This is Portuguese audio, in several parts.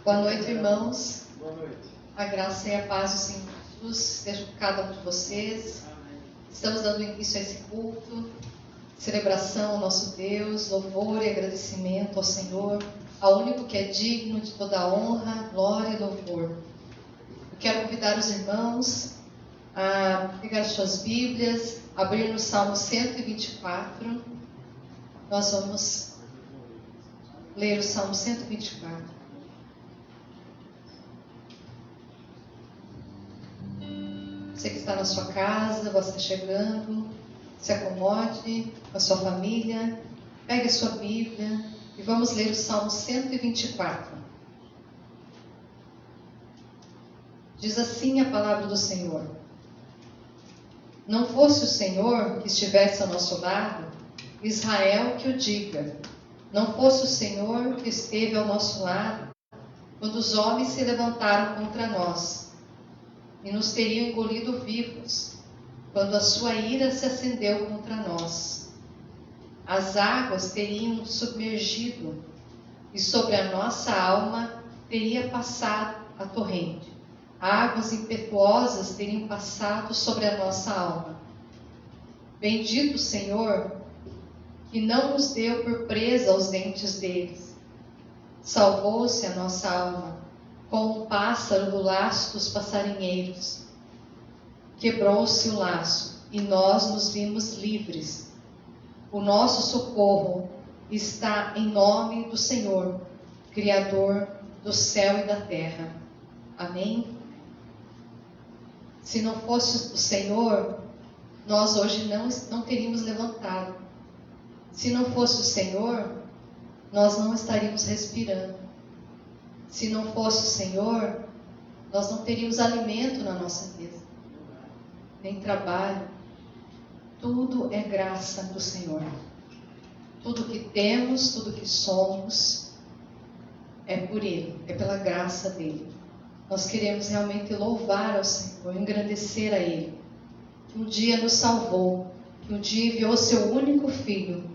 Boa noite, irmãos. Boa noite. A graça e a paz do Senhor Jesus seja com cada um de vocês. Estamos dando início a esse culto, celebração ao nosso Deus, louvor e agradecimento ao Senhor, ao único que é digno de toda honra, glória e louvor. Eu quero convidar os irmãos a pegar as suas Bíblias, abrir no Salmo 124. Nós vamos ler o Salmo 124. Você que está na sua casa, você está chegando, se acomode com a sua família, pegue a sua Bíblia e vamos ler o Salmo 124. Diz assim a palavra do Senhor: Não fosse o Senhor que estivesse ao nosso lado, Israel que o diga. Não fosse o Senhor que esteve ao nosso lado, quando os homens se levantaram contra nós e nos teriam engolido vivos, quando a sua ira se acendeu contra nós. As águas teriam nos submergido, e sobre a nossa alma teria passado a torrente. Águas impetuosas teriam passado sobre a nossa alma. Bendito o Senhor, que não nos deu por presa aos dentes deles. Salvou-se a nossa alma, como um pássaro do laço dos passarinheiros. Quebrou-se o laço, e nós nos vimos livres. O nosso socorro está em nome do Senhor, Criador do céu e da terra. Amém? Se não fosse o Senhor, nós hoje não teríamos levantado. Se não fosse o Senhor, nós não estaríamos respirando. Se não fosse o Senhor, nós não teríamos alimento na nossa mesa, nem trabalho. Tudo é graça do Senhor. Tudo que temos, tudo que somos, é por Ele, é pela graça dEle. Nós queremos realmente louvar ao Senhor, engrandecer a Ele, que um dia nos salvou, que um dia enviou seu único Filho,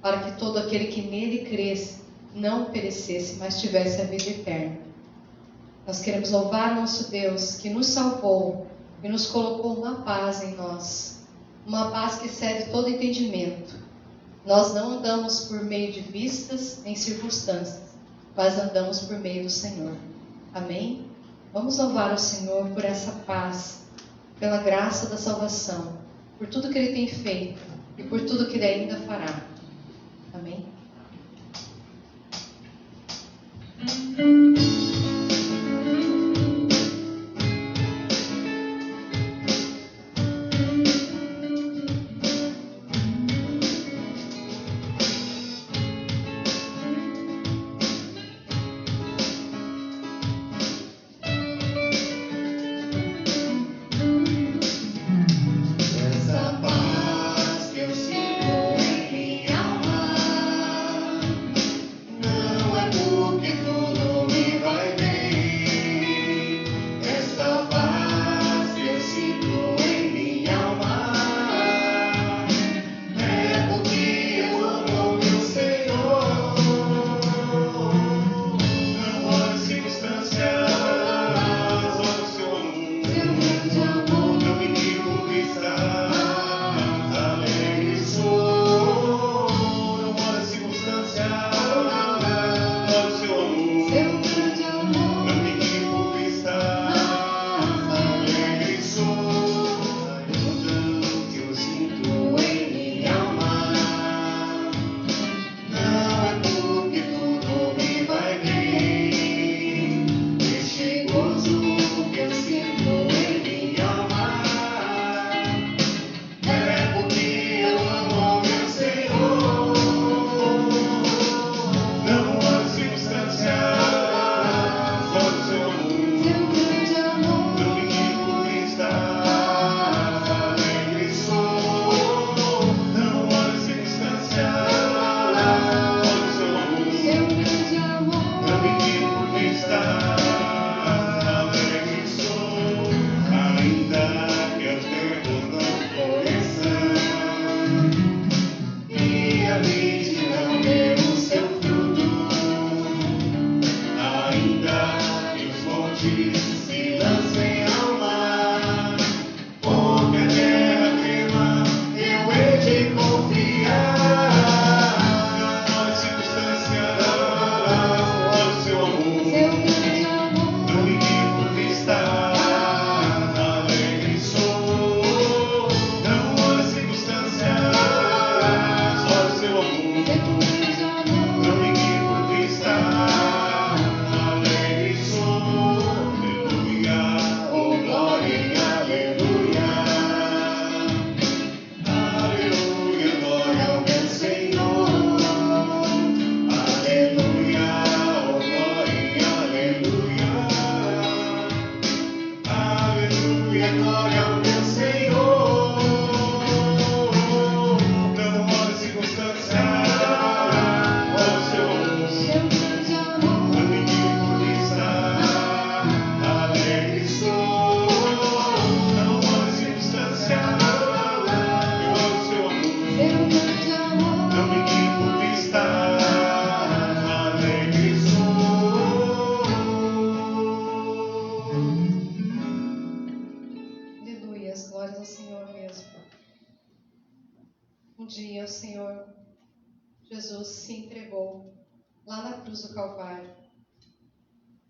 para que todo aquele que nele cresce não perecesse, mas tivesse a vida eterna. Nós queremos louvar nosso Deus, que nos salvou e nos colocou uma paz em nós, uma paz que excede todo entendimento. Nós não andamos por meio de vistas nem circunstâncias, mas andamos por meio do Senhor. Amém? Vamos louvar o Senhor por essa paz, pela graça da salvação, por tudo que Ele tem feito e por tudo que Ele ainda fará. Amém? Essa paz que eu sinto em minha alma Jesus se entregou lá na cruz do Calvário.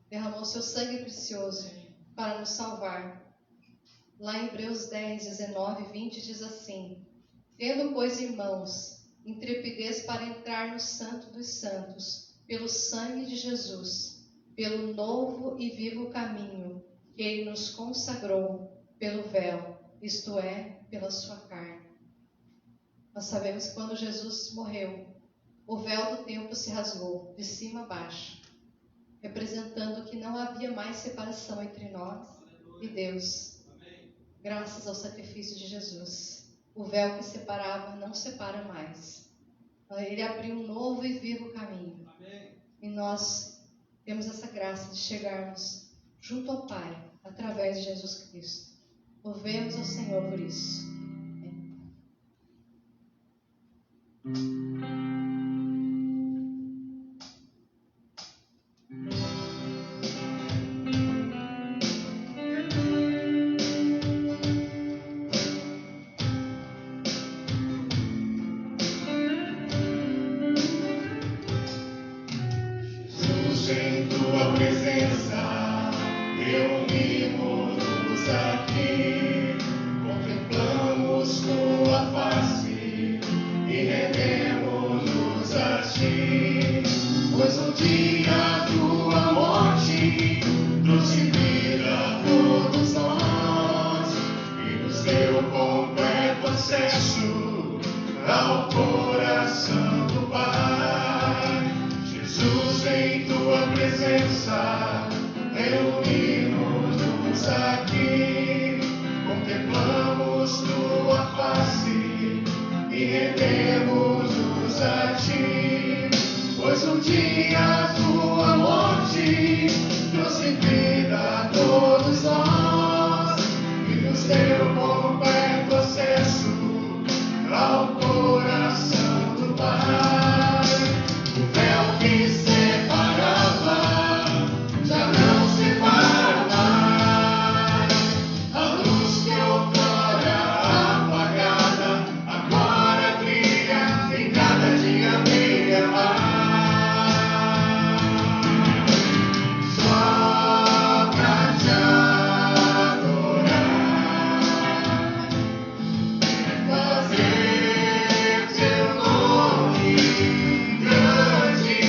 Derramou seu sangue precioso para nos salvar. Lá em Hebreus 10, 19 e 20 diz assim: tendo, pois, irmãos, intrepidez para entrar no Santo dos Santos, pelo sangue de Jesus, pelo novo e vivo caminho que Ele nos consagrou, pelo véu, isto é, pela sua carne. Nós sabemos que quando Jesus morreu, o véu do templo se rasgou, de cima a baixo, representando que não havia mais separação entre nós e Deus. Graças ao sacrifício de Jesus, o véu que separava não separa mais. Ele abriu um novo e vivo caminho. E nós temos essa graça de chegarmos junto ao Pai, através de Jesus Cristo. Louvemos ao Senhor por isso. Em tua presença, reunimos-nos aqui, contemplamos tua face e rendemos-nos a ti, pois o dia tua morte trouxe vida a todos nós e nos deu completo acesso ao coração do Pai. Jesus, em tua presença, reunimos-nos aqui, contemplamos tua face e rendemos-nos a ti, pois um dia tua morte trouxe vida a todos nós e nos deu completo acesso ao coração do Pai. O véu que separava já não separa mais. A luz que outrora apagada agora brilha e cada dia brilha mais. Só pra te adorar, fazer teu nome grande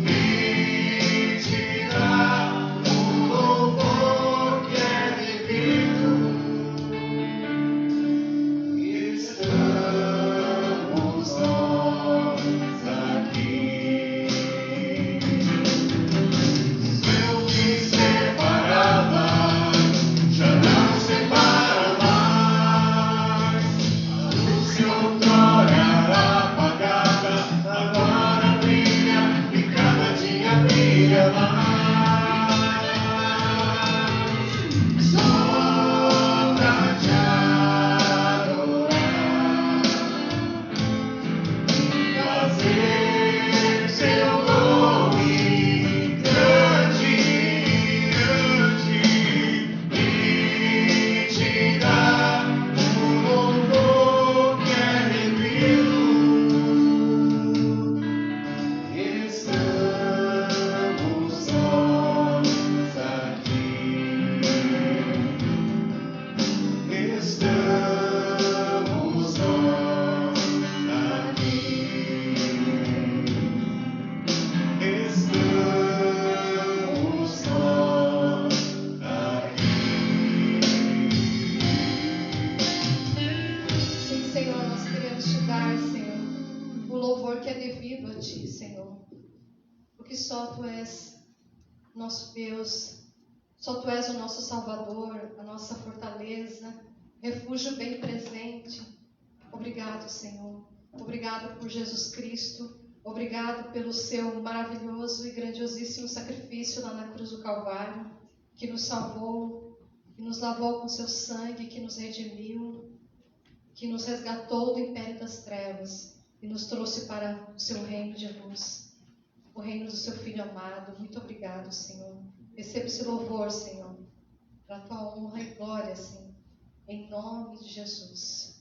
e te dar o louvor que é devido. Estamos nós aqui. O véu que separava já não separa mais. A luz que outrora apagada agora brilha e cada dia brilha mais. Só pra te adorar, fazer seu nome grande e te dar o louvor que é devido. Estamos nós aqui. Estamos nós aqui. Estamos nós aqui. Sim, Senhor, nós queremos te dar, Senhor, o louvor que é devido a ti, Senhor. Porque só tu és nosso Deus, só tu és o nosso Salvador, a nossa fortaleza, refúgio bem presente. Obrigado, Senhor. Obrigado por Jesus Cristo. Obrigado pelo seu maravilhoso e grandiosíssimo sacrifício lá na cruz do Calvário, que nos salvou, que nos lavou com seu sangue, que nos redimiu, que nos resgatou do império das trevas e nos trouxe para o seu reino de luz, o reino do seu Filho amado. Muito obrigado, Senhor. Receba esse louvor, Senhor, para a tua honra e glória, Senhor, em nome de Jesus.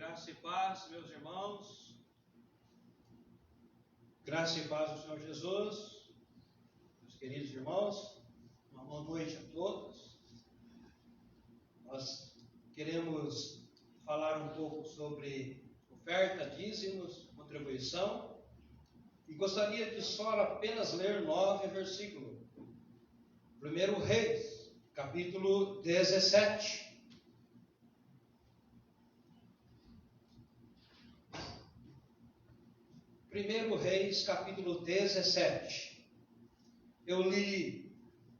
Graça e paz, meus irmãos. Graça e paz do Senhor Jesus. Meus queridos irmãos, uma boa noite a todos. Nós queremos falar um pouco sobre oferta, dízimos, contribuição. E gostaria de só apenas ler 9 versículos. 1 Reis, capítulo 17. 1 Reis, capítulo 17. Eu li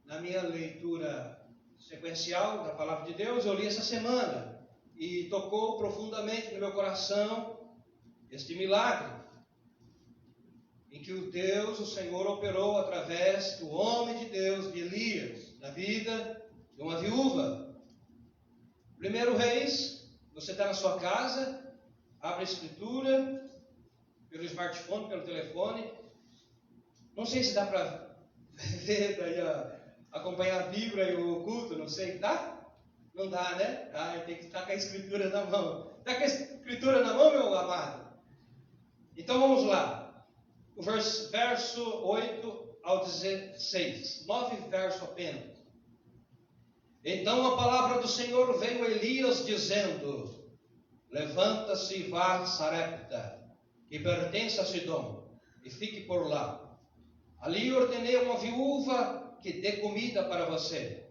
na minha leitura sequencial da Palavra de Deus, eu li essa semana e tocou profundamente no meu coração este milagre em que o Senhor operou através do homem de Deus, de Elias, na vida de uma viúva. 1 Reis, você está na sua casa, abre a Escritura, pelo smartphone, pelo telefone. Não sei se dá para ver, daí, acompanhar a Bíblia e o culto, não sei, dá? Não dá, né? Tem que estar com a Escritura na mão. Está com a Escritura na mão, meu amado? Então vamos lá. O verso 8 ao 16. 9 versos apenas. Então a palavra do Senhor veio a Elias dizendo: levanta-se e vá a Sarepta, que pertence a Sidom, e fique por lá. Ali ordenei a uma viúva que dê comida para você.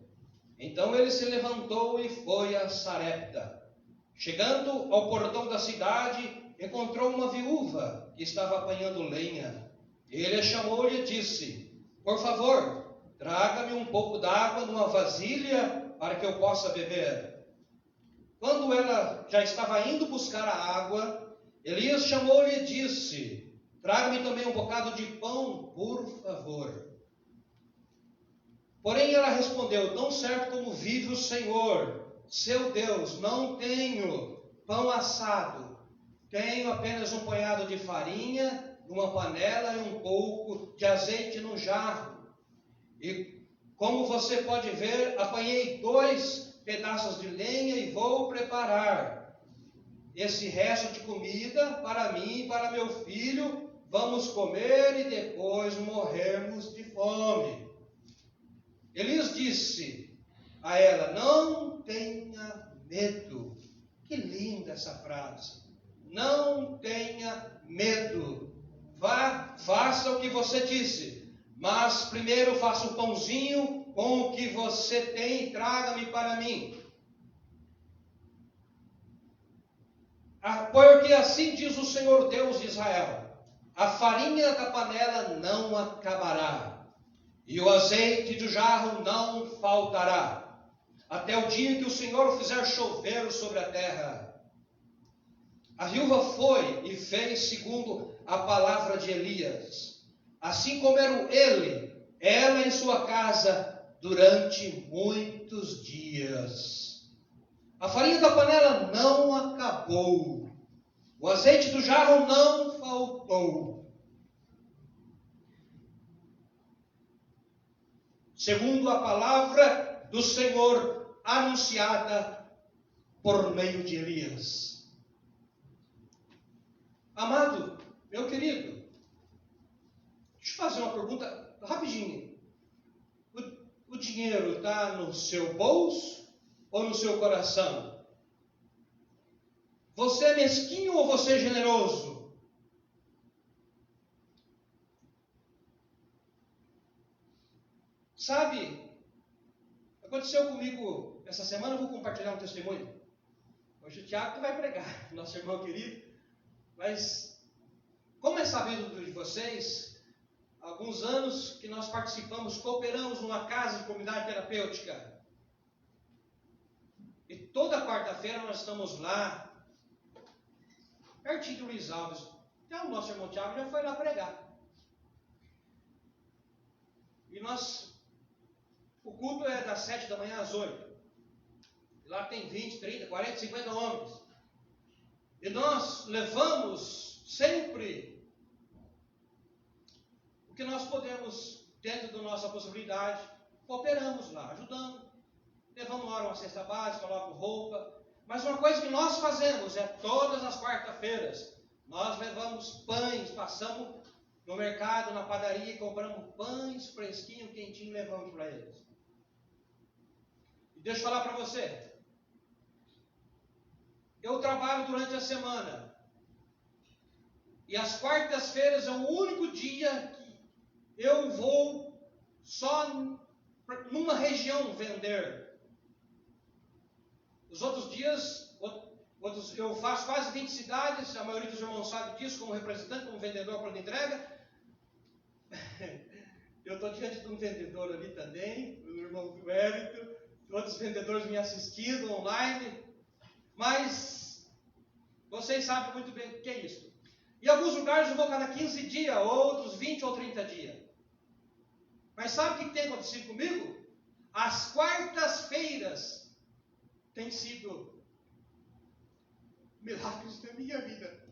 Então ele se levantou e foi a Sarepta. Chegando ao portão da cidade, encontrou uma viúva que estava apanhando lenha. Ele a chamou e disse: por favor, traga-me um pouco d'água numa vasilha para que eu possa beber. Quando ela já estava indo buscar a água, Elias chamou-lhe e disse: traga-me também um bocado de pão, por favor. Porém ela respondeu: tão certo como vive o Senhor, seu Deus, não tenho pão assado. Tenho apenas um punhado de farinha numa panela e um pouco de azeite no jarro. E como você pode ver, apanhei 2 pedaços de lenha e vou preparar esse resto de comida para mim e para meu filho. Vamos comer e depois morrermos de fome. Elias disse a ela: não tenha medo. Que linda essa frase. Não tenha medo. Vá, faça o que você disse. Mas primeiro faça o pãozinho com o que você tem e traga-me para mim. Porque assim diz o Senhor Deus de Israel: a farinha da panela não acabará, e o azeite do jarro não faltará, até o dia que o Senhor fizer chover sobre a terra. A viúva foi e fez segundo a palavra de Elias. Assim comeram ela em sua casa durante muitos dias. A farinha da panela não acabou, o azeite do jarro não faltou, segundo a palavra do Senhor anunciada por meio de Elias. Amado, meu querido, deixa eu fazer uma pergunta rapidinho. O dinheiro está no seu bolso ou no seu coração? Você é mesquinho ou você é generoso? Sabe, aconteceu comigo essa semana. Eu vou compartilhar um testemunho. Hoje o Tiago vai pregar, nosso irmão querido. Mas, como é sabido de vocês, há alguns anos que nós participamos, cooperamos numa casa de comunidade terapêutica. E toda quarta-feira nós estamos lá, pertinho de Luiz Alves. Então o nosso irmão Tiago já foi lá pregar. E o culto é das 7 da manhã às 8. E lá tem 20, 30, 40, 50 homens. E nós levamos sempre o que nós podemos, dentro da nossa possibilidade, cooperamos lá, ajudando. Levamos uma hora uma cesta básica, colocamos roupa. Mas uma coisa que nós fazemos é todas as quarta-feiras, nós levamos pães, passamos no mercado, na padaria e compramos pães fresquinhos, quentinhos e levamos para eles. E deixa eu falar para você. Eu trabalho durante a semana. E as quartas-feiras é o único dia que eu vou só numa região vender. Os outros dias, eu faço quase 20 cidades, a maioria dos irmãos sabe disso, como representante, como vendedor para entrega. Eu estou diante de um vendedor ali também, o irmão do Wellington, outros vendedores me assistindo online, mas vocês sabem muito bem o que é isso. Em alguns lugares eu vou cada 15 dias, outros 20 ou 30 dias. Mas sabe o que tem acontecido comigo? As quartas-feiras têm sido milagres da minha vida.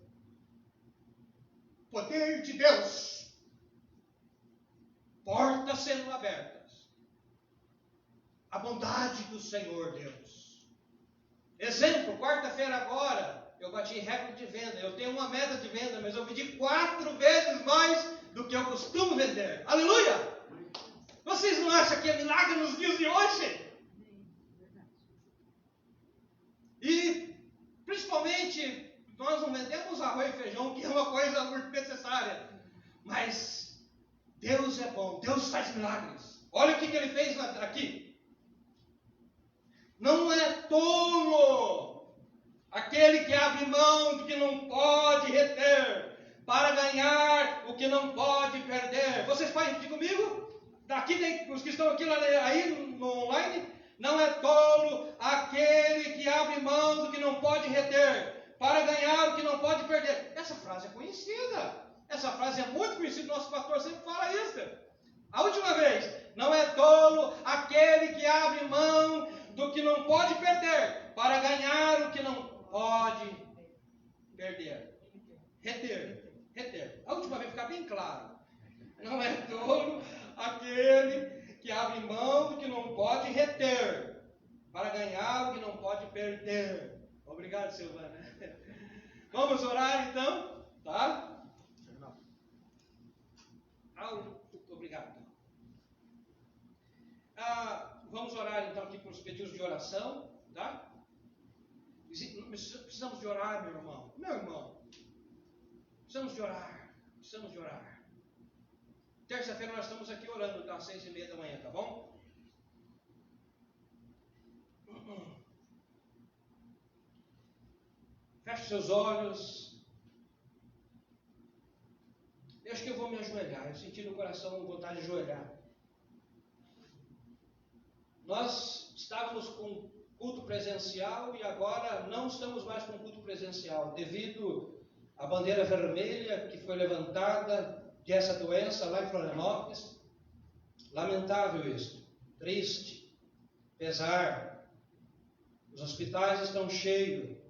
Poder de Deus. Portas sendo abertas. A bondade do Senhor Deus. Exemplo, quarta-feira agora, eu bati recorde de venda. Eu tenho uma meta de venda, mas eu vendi 4 vezes mais do que eu costumo vender. Aleluia! Vocês não acham que é milagre nos dias de hoje? E, principalmente, nós não vendemos arroz e feijão, que é uma coisa muito necessária. Mas Deus é bom, Deus faz milagres. Olha o que ele fez aqui. Não é tolo aquele que abre mão do que não pode reter, para ganhar o que não pode perder. Vocês podem repetir comigo? Daqui tem os que estão aqui aí no online. Não é tolo aquele que abre mão do que não pode reter, para ganhar o que não pode perder. Essa frase é conhecida. Essa frase é muito conhecida. Nosso pastor sempre fala isso. A última vez. Não é tolo aquele que abre mão do que não pode perder, para ganhar o que não pode perder. Reter. A última vez, ficar bem claro. Não é tolo aquele que abre mão do que não pode reter, para ganhar o que não pode perder. Obrigado, Silvana. Vamos orar então, tá? Obrigado. Vamos orar então aqui pelos pedidos de oração, tá? Precisamos de orar, meu irmão. Meu irmão, precisamos de orar. Terça-feira nós estamos aqui orando, às 6:30 da manhã, tá bom? Feche seus olhos. Eu acho que eu vou me ajoelhar. Eu senti no coração vontade de ajoelhar. Nós estávamos com culto presencial e agora não estamos mais com culto presencial, devido à bandeira vermelha que foi levantada dessa doença lá em Florianópolis. Lamentável isso, triste, pesar. Os hospitais estão cheios.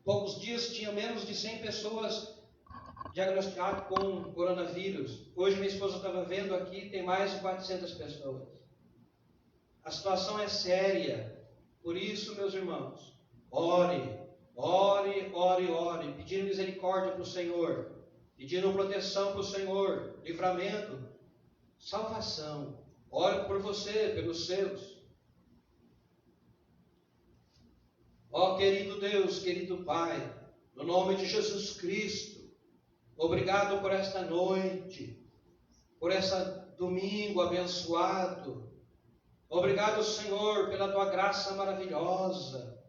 Poucos dias tinha menos de 100 pessoas diagnosticadas com coronavírus. Hoje minha esposa estava vendo aqui, tem mais de 400 pessoas. A situação é séria. Por isso, meus irmãos, ore, pedindo misericórdia para o Senhor, pedindo proteção para o Senhor, livramento, salvação. Ore por você, pelos seus. Ó querido Deus, querido Pai, no nome de Jesus Cristo, obrigado por esta noite, por esse domingo abençoado. Obrigado, Senhor, pela tua graça maravilhosa.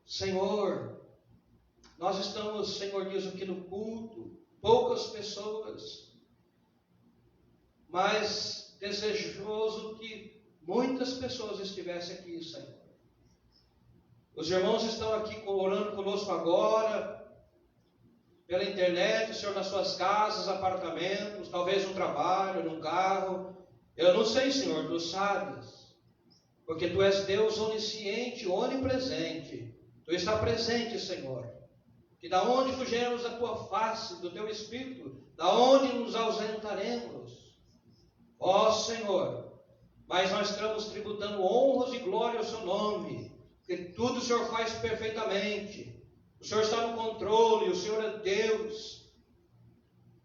Senhor, nós estamos, Senhor Deus, aqui no culto, poucas pessoas, mas desejoso que muitas pessoas estivessem aqui, Senhor. Os irmãos estão aqui orando conosco agora, pela internet, Senhor, nas suas casas, apartamentos, talvez no trabalho, num carro. Eu não sei, Senhor, Tu sabes, porque Tu és Deus onisciente, onipresente. Tu está presente, Senhor. Que da onde fugirmos da Tua face, do Teu Espírito, da onde nos ausentaremos? Ó Senhor, mas nós estamos tributando honras e glória ao Seu nome. que tudo o Senhor faz perfeitamente. O Senhor está no controle, o Senhor é Deus,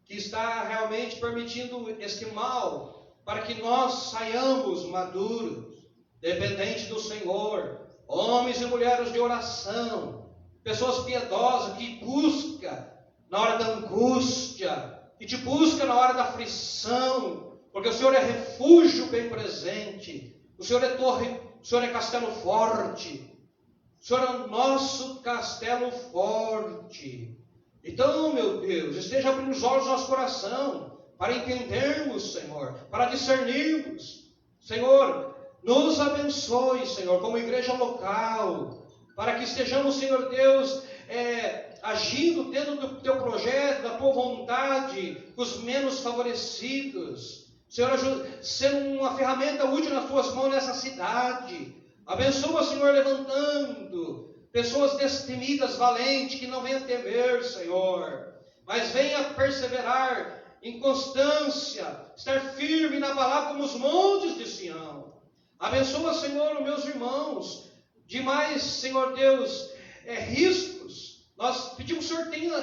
que está realmente permitindo este mal, para que nós saiamos maduros, dependentes do Senhor, homens e mulheres de oração, pessoas piedosas que buscam na hora da angústia, que te buscam na hora da aflição, porque o Senhor é refúgio bem presente, o Senhor é torre, o Senhor é castelo forte, o Senhor é o nosso castelo forte. Então, meu Deus, esteja abrindo os olhos do nosso coração, para entendermos, Senhor, para discernirmos. Senhor, nos abençoe, Senhor, como igreja local, para que estejamos, Senhor Deus, agindo dentro do teu projeto, da tua vontade, os menos favorecidos. Senhor, sendo uma ferramenta útil nas tuas mãos nessa cidade. Abençoa, Senhor, levantando pessoas destemidas, valentes, que não venham temer, Senhor, mas venha perseverar em constância, estar firme na palavra como os montes de Sião. Abençoa, Senhor, os meus irmãos, demais, Senhor Deus, riscos. Nós pedimos, Senhor, tenha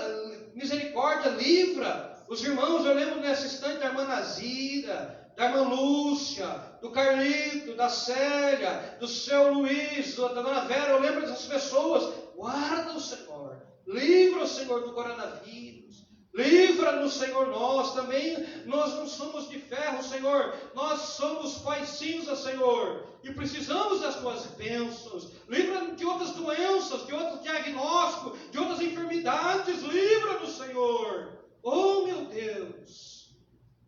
misericórdia, livra os irmãos. Eu lembro nessa instante da irmã Nazira, da irmã Lúcia, do Carlito, da Célia, do seu Luiz, da dona Vera. Eu lembro dessas pessoas. Guarda o Senhor, livra o Senhor do coronavírus, livra-nos, Senhor. Nós também, nós não somos de ferro, Senhor, nós somos pó cinza, Senhor, e precisamos das tuas bênçãos. Livra-nos de outras doenças, de outros diagnósticos, de outras enfermidades. Livra-nos, Senhor. Oh, meu Deus,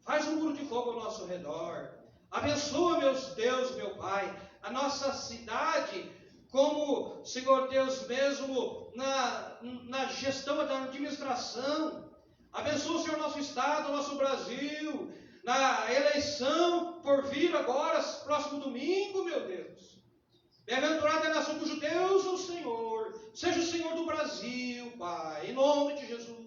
faz um muro de fogo ao nosso redor. Abençoa, meu Deus, meu Pai, a nossa cidade, como, Senhor Deus, mesmo na gestão da administração. Abençoa, Senhor, nosso estado, nosso Brasil, na eleição por vir agora, próximo domingo, meu Deus. Bem-aventurada é a nação cujo Deus é o Senhor. Seja o Senhor do Brasil, Pai, em nome de Jesus.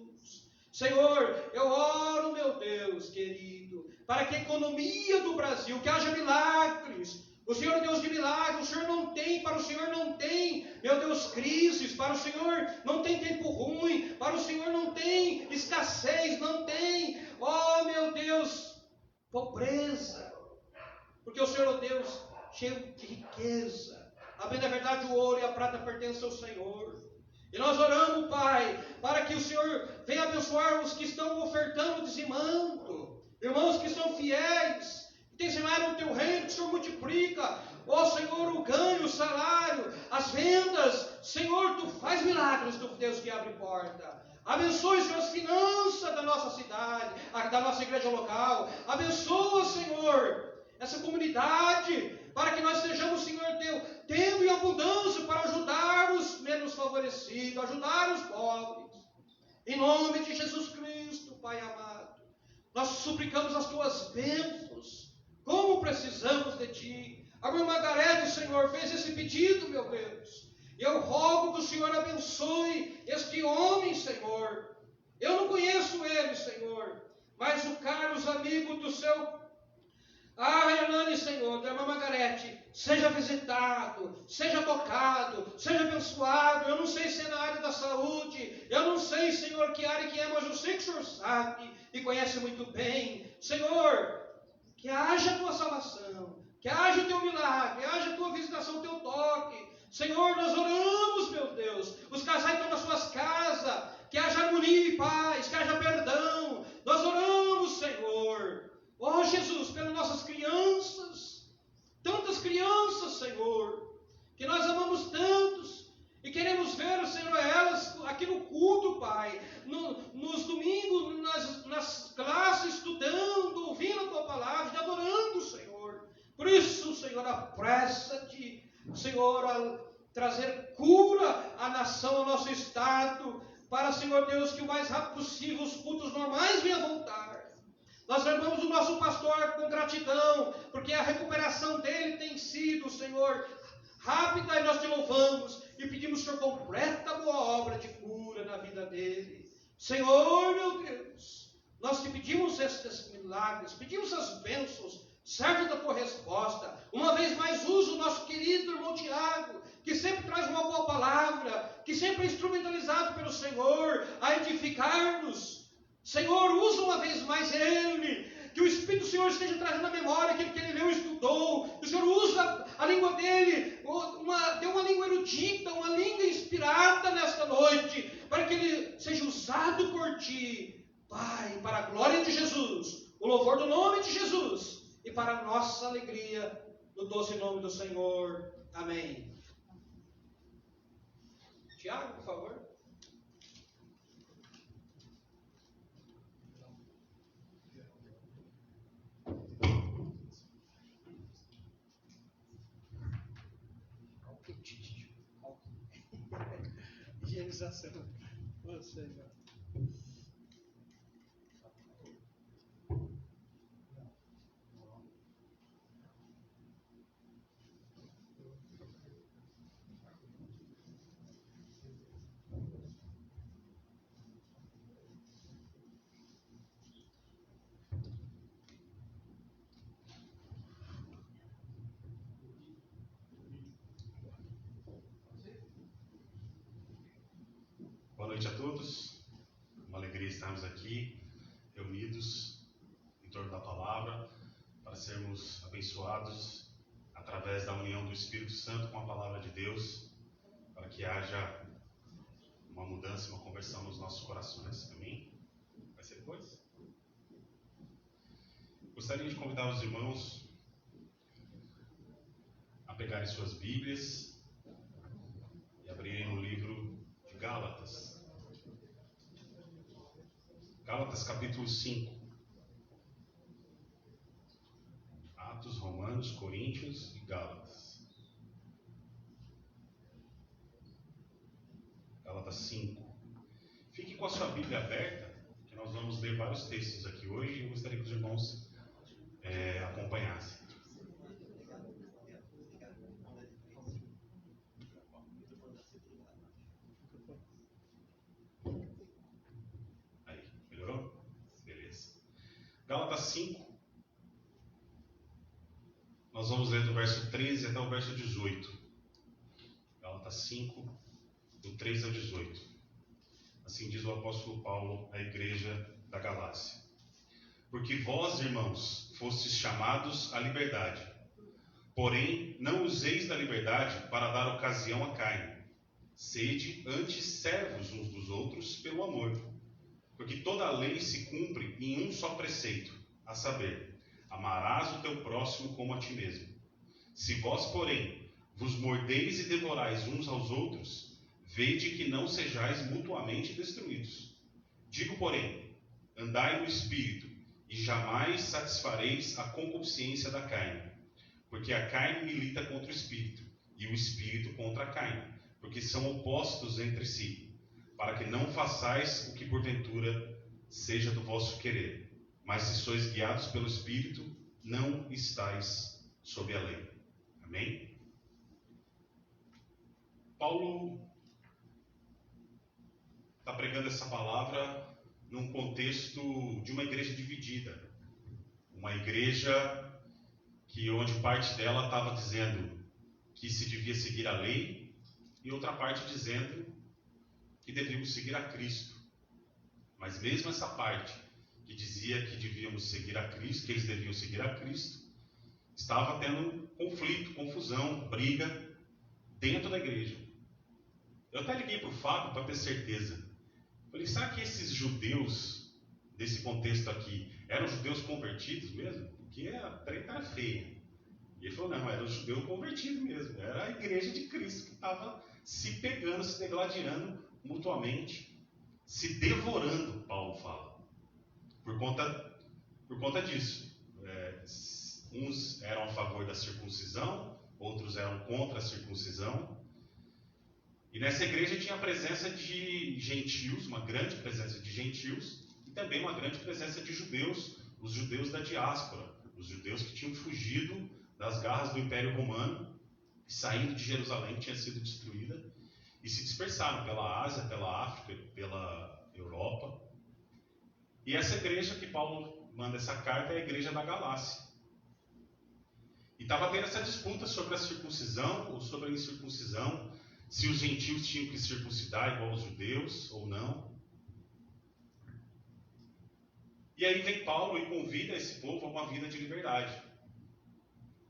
Senhor, eu oro, meu Deus querido, para que a economia do Brasil, que haja milagres. O Senhor é Deus de milagres. O Senhor não tem, para o Senhor não tem, meu Deus, crises. Para o Senhor não tem tempo ruim. Para o Senhor não tem escassez, não tem, oh meu Deus, pobreza. Porque o Senhor é Deus cheio de riqueza. A bem da verdade, o ouro e a prata pertencem ao Senhor. E nós oramos, Pai, para que o Senhor venha abençoar os que estão ofertando, dizimando. Irmãos que são fiéis, que têm semeado o teu reino, que o Senhor multiplica. Ó Senhor, o ganho, o salário, as vendas. Senhor, Tu faz milagres, Tu Deus que abre porta. Abençoe, Senhor, as finanças da nossa cidade, da nossa igreja local. Abençoa, Senhor, essa comunidade, para que nós sejamos, Senhor Deus, tendo em abundância para ajudar os menos favorecidos, ajudar os pobres. Em nome de Jesus Cristo, Pai amado, nós suplicamos as Tuas bênçãos. Como precisamos de Ti. A irmã Margarete, Senhor, fez esse pedido, meu Deus. Eu rogo que o Senhor abençoe este homem, Senhor. Eu não conheço ele, Senhor, mas o Carlos, amigo do seu Hernani, Senhor, da irmã Margarete, seja visitado, seja tocado, seja abençoado. Eu não sei se é na área da saúde, eu não sei, Senhor, que área que é, mas eu sei que o Senhor sabe e conhece muito bem. Senhor, que haja a Tua salvação, que haja o Teu milagre, que haja a Tua visitação, o Teu toque. Senhor, nós oramos, meu Deus, os casais estão nas suas casas, que haja harmonia e paz, que haja perdão. Nós oramos, Senhor. Oh, Jesus, pelas nossas crianças, tantas crianças, Senhor, que nós amamos tantos e queremos ver, Senhor, elas aqui no culto, Pai, nos domingos, nas classes, estudando, ouvindo a Tua palavra, te adorando, Senhor. Por isso, Senhor, apressa-te, Senhor, a trazer cura à nação, ao nosso estado, para, Senhor Deus, que o mais rápido possível os cultos normais venham a voltar. Nós lembramos o nosso pastor com gratidão, porque a recuperação dele tem sido, Senhor, rápida, e nós te louvamos e pedimos, Senhor, completa a boa obra de cura na vida dele. Senhor, meu Deus, nós te pedimos estes milagres, pedimos as bênçãos, servo da tua resposta. Uma vez mais usa o nosso querido irmão Tiago, que sempre traz uma boa palavra, que sempre é instrumentalizado pelo Senhor a edificar-nos. Senhor, usa uma vez mais ele, que o Espírito do Senhor esteja trazendo à memória aquilo que ele leu e estudou. Que o Senhor usa a língua dele, dê uma língua erudita, uma língua inspirada nesta noite, para que ele seja usado por ti, Pai, para a glória de Jesus, o louvor do nome de Jesus, e para a nossa alegria, no doce nome do Senhor. Amém. Tiago, por favor. Higienização. Ô Senhor. Boa noite a todos, uma alegria estarmos aqui, reunidos em torno da palavra, para sermos abençoados através da união do Espírito Santo com a palavra de Deus, para que haja uma mudança, uma conversão nos nossos corações. Amém? Vai ser depois? Gostaria de convidar os irmãos a pegarem suas Bíblias e abrirem no livro de Gálatas. Gálatas capítulo 5. Atos, Romanos, Coríntios e Gálatas. Gálatas 5. Fique com a sua Bíblia aberta, que nós vamos ler vários textos aqui hoje e eu gostaria que os irmãos acompanhassem. Gálatas 5, nós vamos ler do verso 13 até o verso 18. Gálatas 5, do 13 ao 18. Assim diz o apóstolo Paulo à igreja da Galácia. Porque vós, irmãos, fostes chamados à liberdade. Porém, não useis da liberdade para dar ocasião à carne. Sede antes servos uns dos outros pelo amor. Porque toda a lei se cumpre em um só preceito, a saber, amarás o teu próximo como a ti mesmo. Se vós, porém, vos mordeis e devorais uns aos outros, vede que não sejais mutuamente destruídos. Digo, porém, andai no Espírito, e jamais satisfareis a concupiscência da carne. Porque a carne milita contra o Espírito, e o Espírito contra a carne, porque são opostos entre si, para que não façais o que porventura seja do vosso querer. Mas se sois guiados pelo Espírito, não estáis sob a lei. Amém? Paulo está pregando essa palavra num contexto de uma igreja dividida. Uma igreja onde parte dela estava dizendo que se devia seguir a lei, e outra parte dizendo que devíamos seguir a Cristo. Mas mesmo essa parte que dizia que devíamos seguir a Cristo, que eles deviam seguir a Cristo, estava tendo conflito, confusão, briga dentro da igreja. Eu até liguei para o Fábio para ter certeza. Falei, será que esses judeus desse contexto aqui eram judeus convertidos mesmo? Porque a treta era feia. E ele falou, não, era o judeu convertido mesmo, era a igreja de Cristo que estava se pegando, se degladiando mutuamente, se devorando, Paulo fala, por conta disso. Uns eram a favor da circuncisão, outros eram contra a circuncisão, e nessa igreja tinha a presença de gentios, uma grande presença de gentios, e também uma grande presença de judeus, os judeus da diáspora, os judeus que tinham fugido das garras do Império Romano, saindo de Jerusalém, que tinha sido destruída, e se dispersaram pela Ásia, pela África, pela Europa. E essa igreja que Paulo manda essa carta é a igreja da Galácia. E estava tendo essa disputa sobre a circuncisão ou sobre a incircuncisão, se os gentios tinham que circuncidar igual os judeus ou não. E aí vem Paulo e convida esse povo a uma vida de liberdade.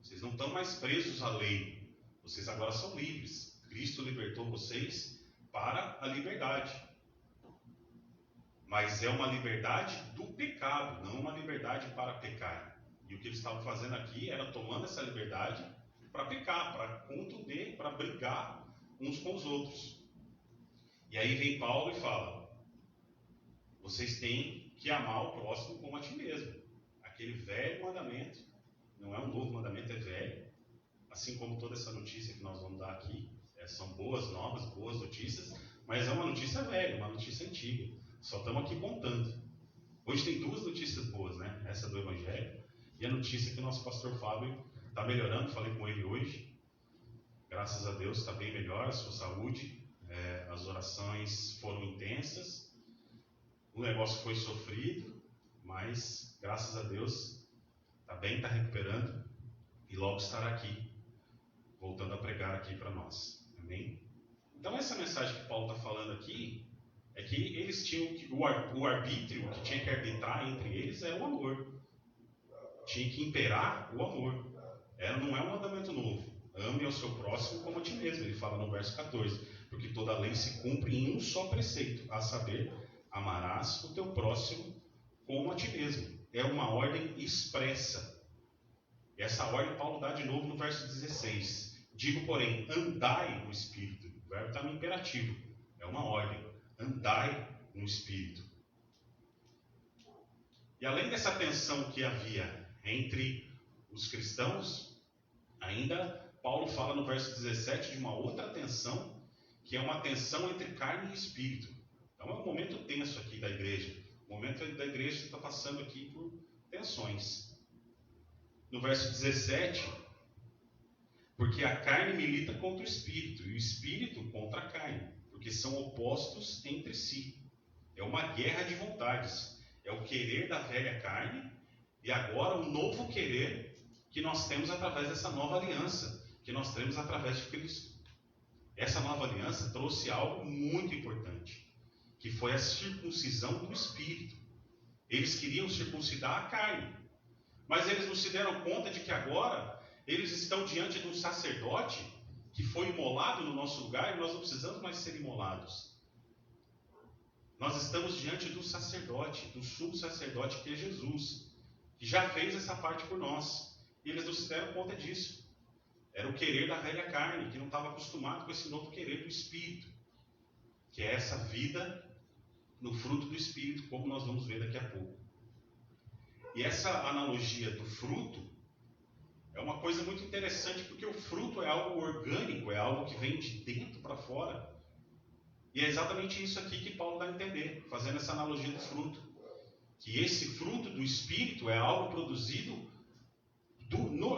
Vocês não estão mais presos à lei, vocês agora são livres. Cristo libertou vocês para a liberdade. Mas é uma liberdade do pecado, não uma liberdade para pecar. E o que eles estavam fazendo aqui era tomando essa liberdade para pecar, para contender, para brigar uns com os outros. E aí vem Paulo e fala: vocês têm que amar o próximo como a ti mesmo. Aquele velho mandamento, não é um novo mandamento, é velho. Assim como toda essa notícia que nós vamos dar aqui, são boas novas, boas notícias, mas é uma notícia velha, uma notícia antiga. Só estamos aqui contando. Hoje tem duas notícias boas, né? Essa do Evangelho e a notícia que o nosso pastor Fábio está melhorando. Falei com ele hoje. Graças a Deus está bem melhor a sua saúde. As orações foram intensas. O negócio foi sofrido, mas graças a Deus está bem, está recuperando e logo estará aqui, voltando a pregar aqui para nós. Amém? Então essa mensagem que Paulo está falando aqui é que eles tinham que, o arbítrio que tinha que arbitrar entre eles era o amor. Tinha que imperar o amor. Não é um mandamento novo. Ame ao seu próximo como a ti mesmo. Ele fala no verso 14. Porque toda a lei se cumpre em um só preceito, a saber, amarás o teu próximo como a ti mesmo. É uma ordem expressa. E essa ordem Paulo dá de novo no verso 16. Digo, porém, andai no Espírito. O verbo está no imperativo. É uma ordem. Andai no Espírito. E além dessa tensão que havia entre os cristãos, ainda Paulo fala no verso 17 de uma outra tensão, que é uma tensão entre carne e espírito. Então é um momento tenso aqui da igreja. O momento da igreja está passando aqui por tensões. No verso 17, porque a carne milita contra o espírito, e o espírito contra a carne, porque são opostos entre si. É uma guerra de vontades. É o querer da velha carne e agora o novo querer que nós temos através dessa nova aliança, que nós temos através de Cristo. Essa nova aliança trouxe algo muito importante, que foi a circuncisão do Espírito. Eles queriam circuncidar a carne, mas eles não se deram conta de que agora eles estão diante de um sacerdote que foi imolado no nosso lugar e nós não precisamos mais ser imolados. Nós estamos diante do sacerdote, do sumo sacerdote que é Jesus, que já fez essa parte por nós. E eles não se deram conta disso. Era o querer da velha carne, que não estava acostumado com esse novo querer do Espírito, que é essa vida no fruto do Espírito, como nós vamos ver daqui a pouco. E essa analogia do fruto é uma coisa muito interessante, porque o fruto é algo orgânico, é algo que vem de dentro para fora. E é exatamente isso aqui que Paulo dá a entender, fazendo essa analogia do fruto. Que esse fruto do Espírito é algo produzido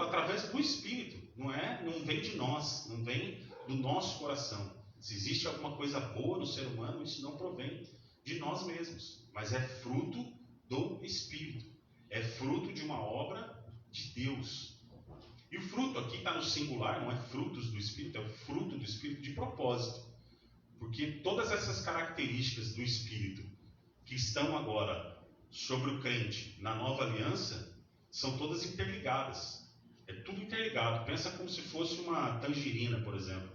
através do Espírito. Não vem de nós, não vem do nosso coração. Se existe alguma coisa boa no ser humano, isso não provém de nós mesmos, mas é fruto do Espírito. É fruto de uma obra de Deus. E o fruto aqui está no singular, não é frutos do Espírito, é o fruto do Espírito de propósito. Porque todas essas características do Espírito que estão agora sobre o crente na nova aliança são todas interligadas. É tudo interligado. Pensa como se fosse uma tangerina, por exemplo,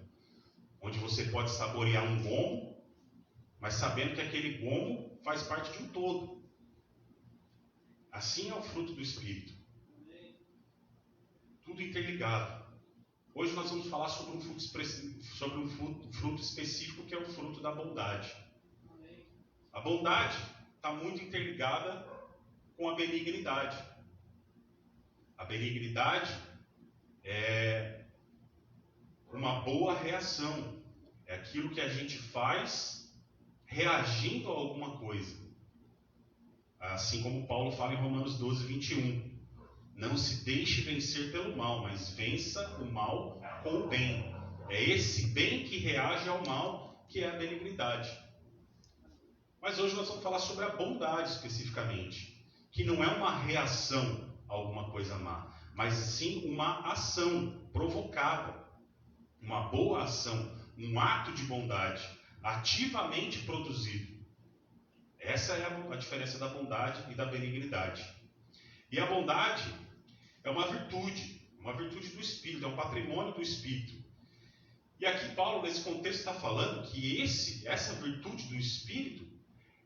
onde você pode saborear um gomo, mas sabendo que aquele gomo faz parte de um todo. Assim é o fruto do Espírito. Tudo interligado. Hoje nós vamos falar sobre um fruto específico, que é o fruto da bondade. A bondade está muito interligada com a benignidade. A benignidade é uma boa reação. É aquilo que a gente faz reagindo a alguma coisa. Assim como Paulo fala em Romanos 12, 21. Não se deixe vencer pelo mal, mas vença o mal com o bem. É esse bem que reage ao mal, que é a benignidade. Mas hoje nós vamos falar sobre a bondade especificamente, que não é uma reação a alguma coisa má, mas sim uma ação provocada, uma boa ação, um ato de bondade, ativamente produzido. Essa é a diferença da bondade e da benignidade. E a bondade é uma virtude do Espírito, é um patrimônio do Espírito. E aqui Paulo, nesse contexto, está falando que essa virtude do Espírito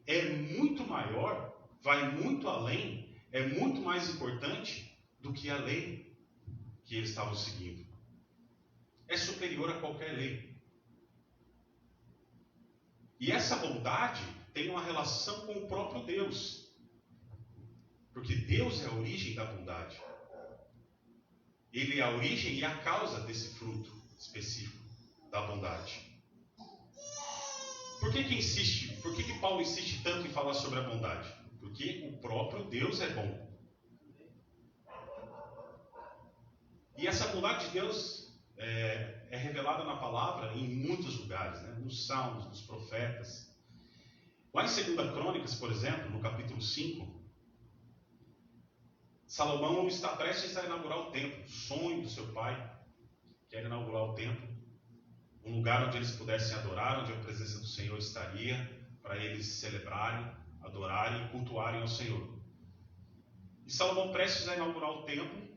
é muito maior, vai muito além, é muito mais importante do que a lei que eles estavam seguindo. É superior a qualquer lei. E essa bondade tem uma relação com o próprio Deus. Porque Deus é a origem da bondade. Ele é a origem e a causa desse fruto específico da bondade. Por que Paulo insiste tanto em falar sobre a bondade? Porque o próprio Deus é bom. E essa bondade de Deus é revelada na palavra em muitos lugares, né? Nos Salmos, nos profetas. Lá em 2 Crônicas, por exemplo, no capítulo 5, Salomão está prestes a inaugurar o templo. O sonho do seu pai, que era inaugurar o templo, um lugar onde eles pudessem adorar, onde a presença do Senhor estaria, para eles celebrarem, adorarem e cultuarem ao Senhor. E Salomão prestes a inaugurar o templo,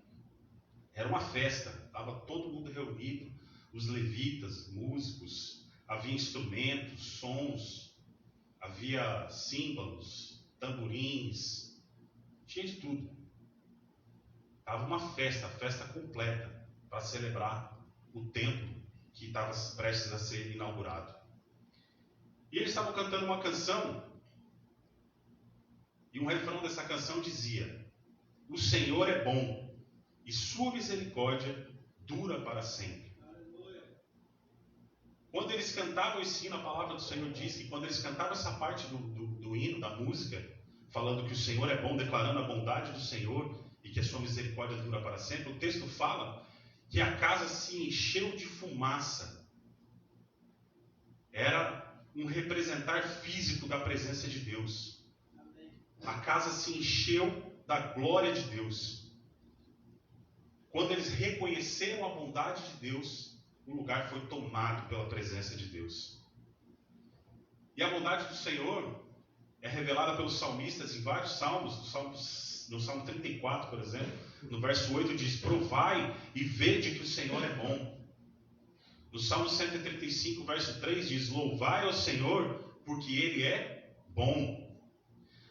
era uma festa, estava todo mundo reunido, os levitas, músicos, havia instrumentos, sons, havia símbolos, tamborins, tinha de tudo. Estava uma festa, a festa completa, para celebrar o templo que estava prestes a ser inaugurado. E eles estavam cantando uma canção, e um refrão dessa canção dizia: o Senhor é bom, e sua misericórdia dura para sempre. Quando eles cantavam esse hino, a palavra do Senhor diz que quando eles cantavam essa parte do hino, da música, falando que o Senhor é bom, declarando a bondade do Senhor e que a sua misericórdia dura para sempre, o texto fala que a casa se encheu de fumaça. Era um representar físico da presença de Deus. A casa se encheu da glória de Deus. Quando eles reconheceram a bondade de Deus, o lugar foi tomado pela presença de Deus. E a bondade do Senhor é revelada pelos salmistas em vários salmos. No Salmo 34, por exemplo, no verso 8 diz: provai e vede que o Senhor é bom. No Salmo 135, verso 3 diz: louvai ao Senhor, porque Ele é bom.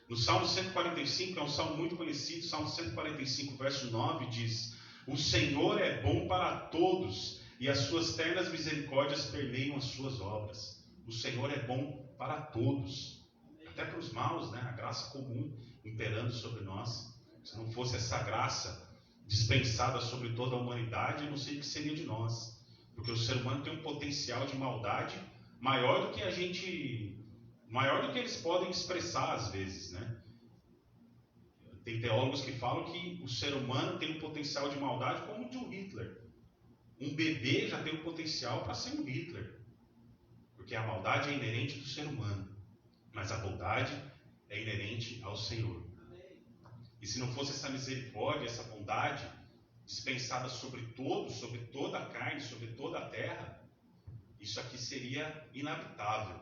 No Salmo 145, que é um salmo muito conhecido, Salmo 145, verso 9 diz: o Senhor é bom para todos, e as suas ternas misericórdias permeiam as suas obras. O Senhor é bom para todos, até para os maus, né? A graça comum imperando sobre nós. Se não fosse essa graça dispensada sobre toda a humanidade, eu não sei o que seria de nós. Porque o ser humano tem um potencial de maldade maior do que eles podem expressar às vezes, né? Tem teólogos que falam que o ser humano tem um potencial de maldade como o de um Hitler. Um bebê já tem o potencial para ser um Hitler, porque a maldade é inerente do ser humano, mas a bondade é inerente ao Senhor. E se não fosse essa misericórdia, essa bondade dispensada sobre todos, sobre toda a carne, sobre toda a terra, isso aqui seria inabitável.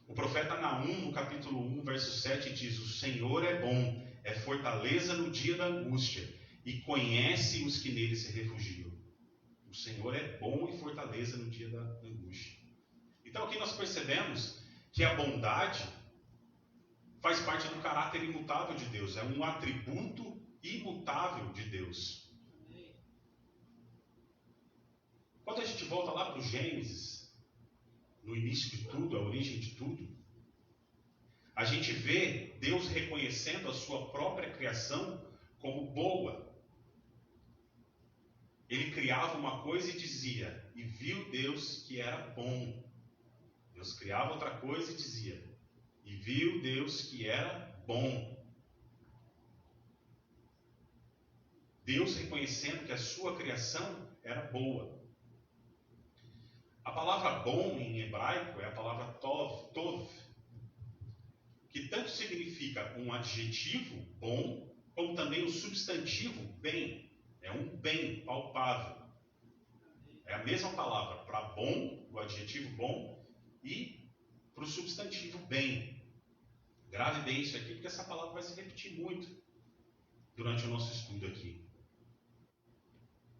O profeta Naum, no capítulo 1, verso 7, diz: o Senhor é bom, é fortaleza no dia da angústia, e conhece os que nele se refugiam. O Senhor é bom e fortaleza no dia da angústia. Então aqui nós percebemos que a bondade faz parte do caráter imutável de Deus, é um atributo imutável de Deus. Quando a gente volta lá para o Gênesis, no início de tudo, a origem de tudo, a gente vê Deus reconhecendo a sua própria criação como boa. Ele criava uma coisa e dizia, e viu Deus que era bom. Deus criava outra coisa e dizia, e viu Deus que era bom. Deus reconhecendo que a sua criação era boa. A palavra bom em hebraico é a palavra tov, que tanto significa um adjetivo bom, como também o substantivo bem. É um bem palpável. É a mesma palavra para bom, o adjetivo bom, e para o substantivo bem. Grave bem isso aqui, porque essa palavra vai se repetir muito durante o nosso estudo aqui.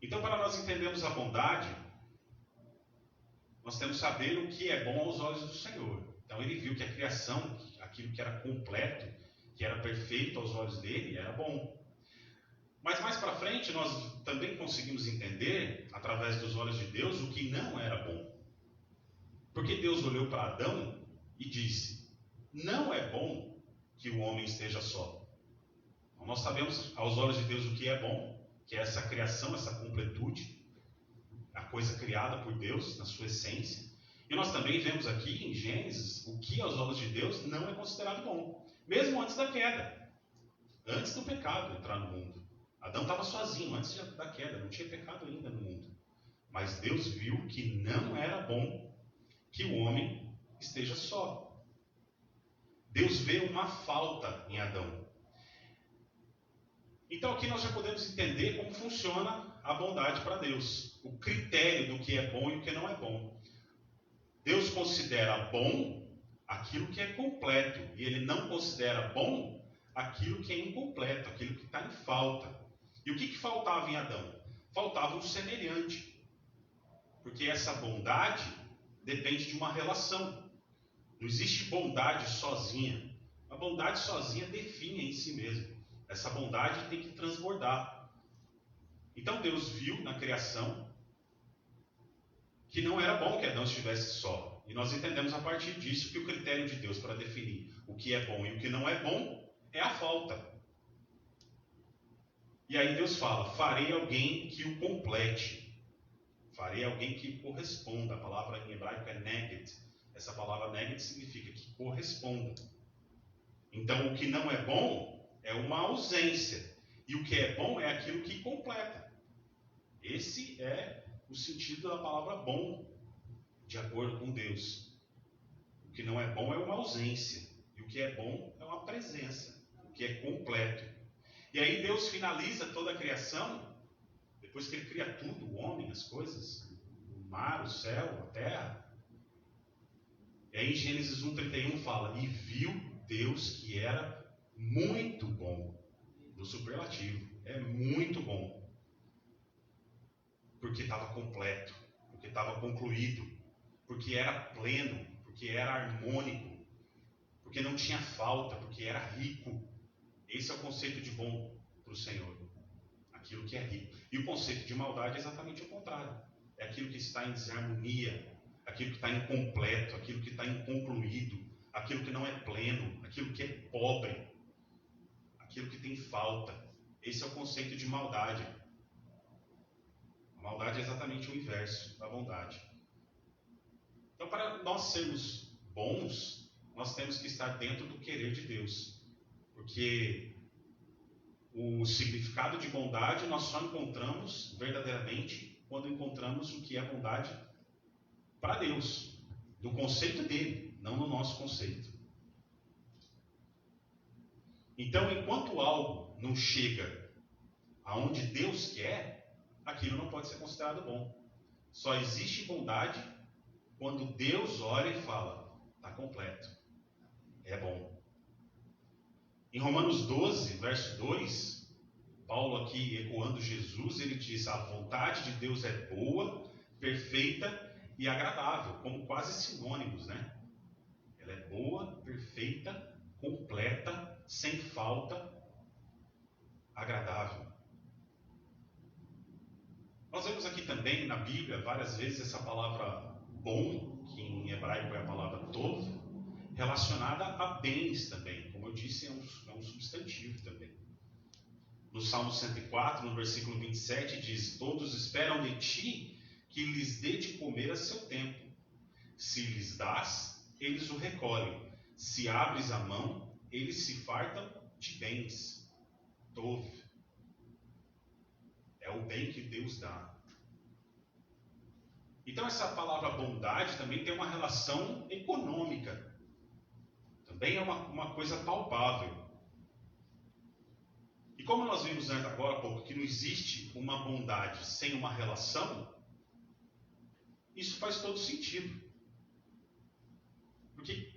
Então, para nós entendermos a bondade, nós temos que saber o que é bom aos olhos do Senhor. Então, ele viu que a criação, aquilo que era completo, que era perfeito aos olhos dele, era bom. Mas mais para frente, nós também conseguimos entender, através dos olhos de Deus, o que não era bom. Porque Deus olhou para Adão e disse: não é bom que o homem esteja só. Então, nós sabemos, aos olhos de Deus, o que é bom, que é essa criação, essa completude, a coisa criada por Deus, na sua essência. E nós também vemos aqui em Gênesis o que aos olhos de Deus não é considerado bom, mesmo antes da queda, antes do pecado entrar no mundo. Adão estava sozinho antes da queda, não tinha pecado ainda no mundo. Mas Deus viu que não era bom que o homem esteja só. Deus vê uma falta em Adão. Então aqui nós já podemos entender como funciona a bondade para Deus. O critério do que é bom e o que não é bom. Deus considera bom aquilo que é completo. E Ele não considera bom aquilo que é incompleto, aquilo que está em falta. E o que faltava em Adão? Faltava um semelhante. Porque essa bondade depende de uma relação. Não existe bondade sozinha. A bondade sozinha define em si mesmo. Essa bondade tem que transbordar. Então Deus viu na criação que não era bom que Adão estivesse só. E nós entendemos a partir disso que o critério de Deus para definir o que é bom e o que não é bom é a falta. E aí Deus fala: farei alguém que o complete. Farei alguém que corresponda. A palavra em hebraico é neged. Essa palavra neged significa que corresponda. Então o que não é bom é uma ausência. E o que é bom é aquilo que completa. Esse é o sentido da palavra bom, de acordo com Deus. O que não é bom é uma ausência. E o que é bom é uma presença. O que é completo. E aí Deus finaliza toda a criação, depois que Ele cria tudo, o homem, as coisas, o mar, o céu, a terra. E aí em Gênesis 1:31 fala: e viu Deus que era muito bom. No superlativo, é muito bom. Porque estava completo, porque estava concluído, porque era pleno, porque era harmônico, porque não tinha falta, porque era rico. Esse é o conceito de bom para o Senhor, aquilo que é rico. E o conceito de maldade é exatamente o contrário. É aquilo que está em desarmonia, aquilo que está incompleto, aquilo que está inconcluído, aquilo que não é pleno, aquilo que é pobre, aquilo que tem falta. Esse é o conceito de maldade. A maldade é exatamente o inverso da bondade. Então, para nós sermos bons, nós temos que estar dentro do querer de Deus. Porque o significado de bondade nós só encontramos verdadeiramente quando encontramos o que é bondade para Deus, do conceito dele, não no nosso conceito. Então, enquanto algo não chega aonde Deus quer, aquilo não pode ser considerado bom. Só existe bondade quando Deus olha e fala: está completo, é bom. Em Romanos 12, verso 2, Paulo aqui ecoando Jesus, ele diz: a vontade de Deus é boa, perfeita e agradável, como quase sinônimos, né? Ela é boa, perfeita, completa, sem falta, agradável. Nós vemos aqui também na Bíblia várias vezes essa palavra bom, que em hebraico é a palavra tov, relacionada a bens também. Como eu disse, é um substantivo também. No Salmo 104, no versículo 27, diz: todos esperam de ti que lhes dê de comer a seu tempo. Se lhes dás, eles o recolhem. Se abres a mão, eles se fartam de bens. Tov. É o bem que Deus dá. Então essa palavra bondade também tem uma relação econômica. Também é uma coisa palpável. E como vimos agora há pouco que não existe uma bondade sem uma relação, isso faz todo sentido. Porque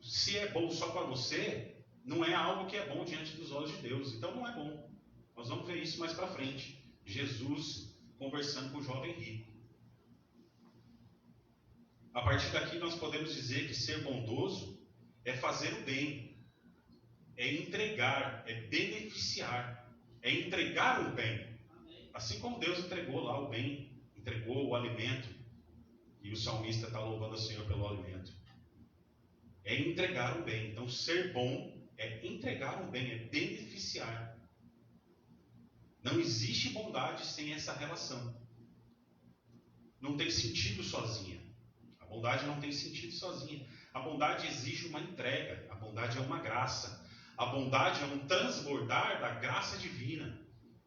se é bom só para você, não é algo que é bom diante dos olhos de Deus. Então não é bom. Nós vamos ver isso mais para frente. Jesus conversando com o jovem rico. A partir daqui nós podemos dizer que ser bondoso é fazer o bem, é entregar, é beneficiar, é entregar o bem. Assim como Deus entregou lá o bem, entregou o alimento, e o salmista está louvando o Senhor pelo alimento. É entregar o bem. Então ser bom é entregar o bem, é beneficiar. Não existe bondade sem essa relação. Não tem sentido sozinha. A bondade não tem sentido sozinha. A bondade exige uma entrega. A bondade é uma graça. A bondade é um transbordar da graça divina.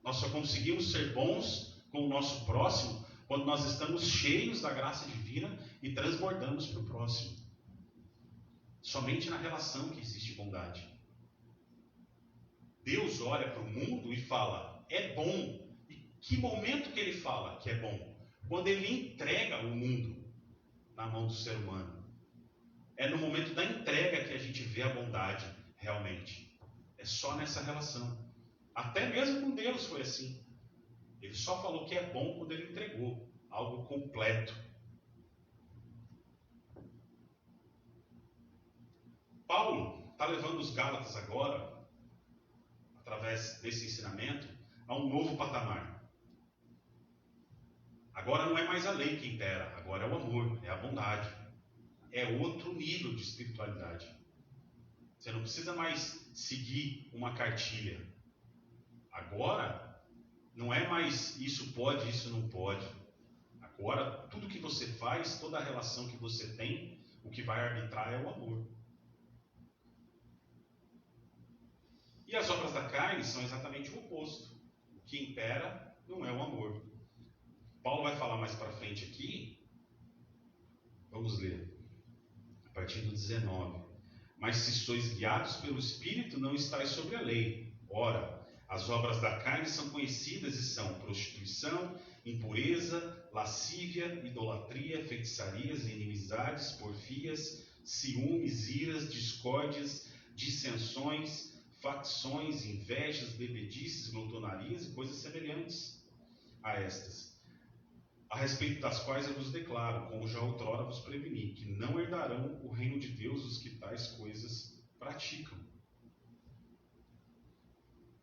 Nós só conseguimos ser bons com o nosso próximo quando nós estamos cheios da graça divina e transbordamos para o próximo. Somente na relação que existe bondade. Deus olha para o mundo e fala, é bom. E que momento que ele fala que é bom? Quando ele entrega o mundo na mão do ser humano. É no momento da entrega que a gente vê a bondade realmente. É só nessa relação. Até mesmo com Deus foi assim. Ele só falou que é bom quando ele entregou algo completo. Paulo está levando os Gálatas agora, através desse ensinamento, a um novo patamar. Agora não é mais a lei que impera, agora é o amor, é a bondade. É outro nível de espiritualidade. Você não precisa mais seguir uma cartilha. Agora, não é mais isso pode, isso não pode. Agora, tudo que você faz, toda a relação que você tem, o que vai arbitrar é o amor. E as obras da carne são exatamente o oposto. O que impera não é o amor. Paulo vai falar mais para frente aqui. Vamos ler. A partir do 19. Mas se sois guiados pelo Espírito, não estáis sobre a lei. Ora, as obras da carne são conhecidas e são prostituição, impureza, lascívia, idolatria, feitiçarias, inimizades, porfias, ciúmes, iras, discórdias, dissensões, facções, invejas, bebedices, glutonarias e coisas semelhantes a estas, a respeito das quais eu vos declaro, como já outrora vos preveni, que não herdarão o reino de Deus os que tais coisas praticam.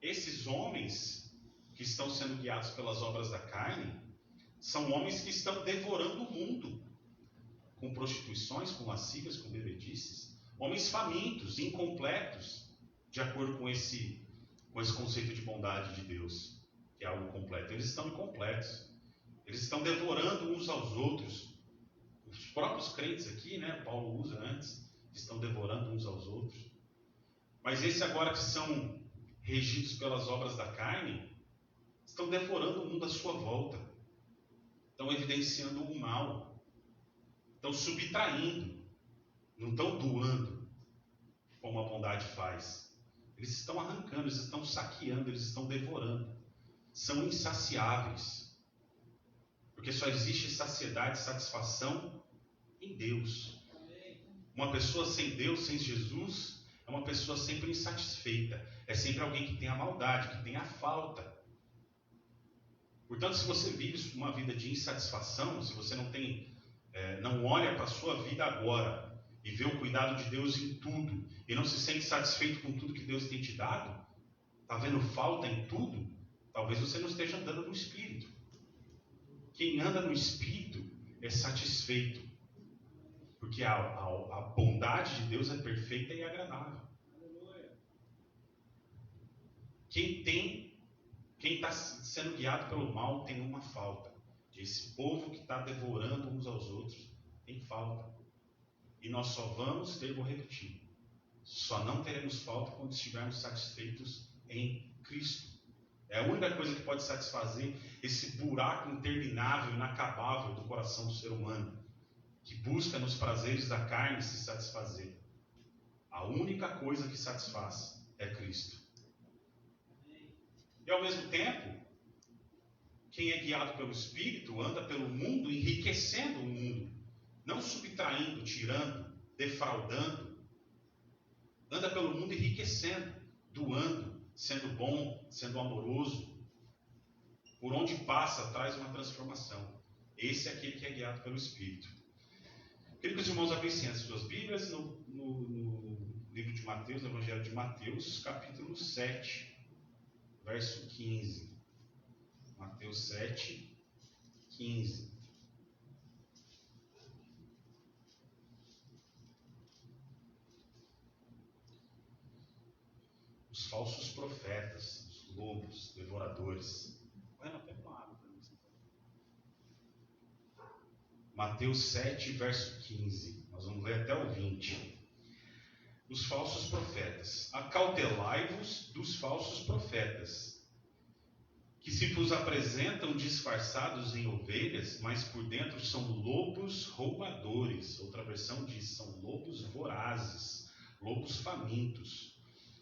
Esses homens que estão sendo guiados pelas obras da carne são homens que estão devorando o mundo com prostituições, com lascívias, com bebedices, homens famintos, incompletos, de acordo com esse conceito de bondade de Deus, que é algo completo. Eles estão incompletos. Eles estão devorando uns aos outros. Os próprios crentes aqui, né, Paulo usa antes, estão devorando uns aos outros. Mas esses agora que são regidos pelas obras da carne, estão devorando o mundo à sua volta. Estão evidenciando o mal. Estão subtraindo. Não estão doando, como a bondade faz. Eles estão arrancando, eles estão saqueando, eles estão devorando. São insaciáveis. Porque só existe saciedade, satisfação em Deus. Uma pessoa sem Deus, sem Jesus, é uma pessoa sempre insatisfeita. É sempre alguém que tem a maldade, que tem a falta. Portanto, se você vive uma vida de insatisfação, se você não olha para a sua vida agora e vê o cuidado de Deus em tudo, e não se sente satisfeito com tudo que Deus tem te dado, está vendo falta em tudo, talvez você não esteja andando no Espírito. Quem anda no Espírito é satisfeito, porque a bondade de Deus é perfeita e agradável. Quem está sendo guiado pelo mal tem uma falta. Esse povo que está devorando uns aos outros tem falta. E nós só vamos ter, vou repetir, só não teremos falta quando estivermos satisfeitos em Cristo. É a única coisa que pode satisfazer esse buraco interminável, inacabável do coração do ser humano, que busca nos prazeres da carne se satisfazer. A única coisa que satisfaz é Cristo. E ao mesmo tempo, quem é guiado pelo Espírito anda pelo mundo enriquecendo o mundo, não subtraindo, tirando, defraudando. Anda pelo mundo enriquecendo, doando, sendo bom, sendo amoroso. Por onde passa, traz uma transformação. Esse é aquele que é guiado pelo Espírito. Queria que os irmãos abrissem as suas Bíblias no livro de Mateus, no Evangelho de Mateus, capítulo 7, verso 15. Mateus 7, 15. Os falsos profetas, os lobos, devoradores. Ana, pega uma água para mim. Mateus 7, verso 15. Nós vamos ler até o 20. Os falsos profetas. Acautelai-vos dos falsos profetas, que se vos apresentam disfarçados em ovelhas, mas por dentro são lobos roubadores. Outra versão diz, são lobos vorazes, lobos famintos.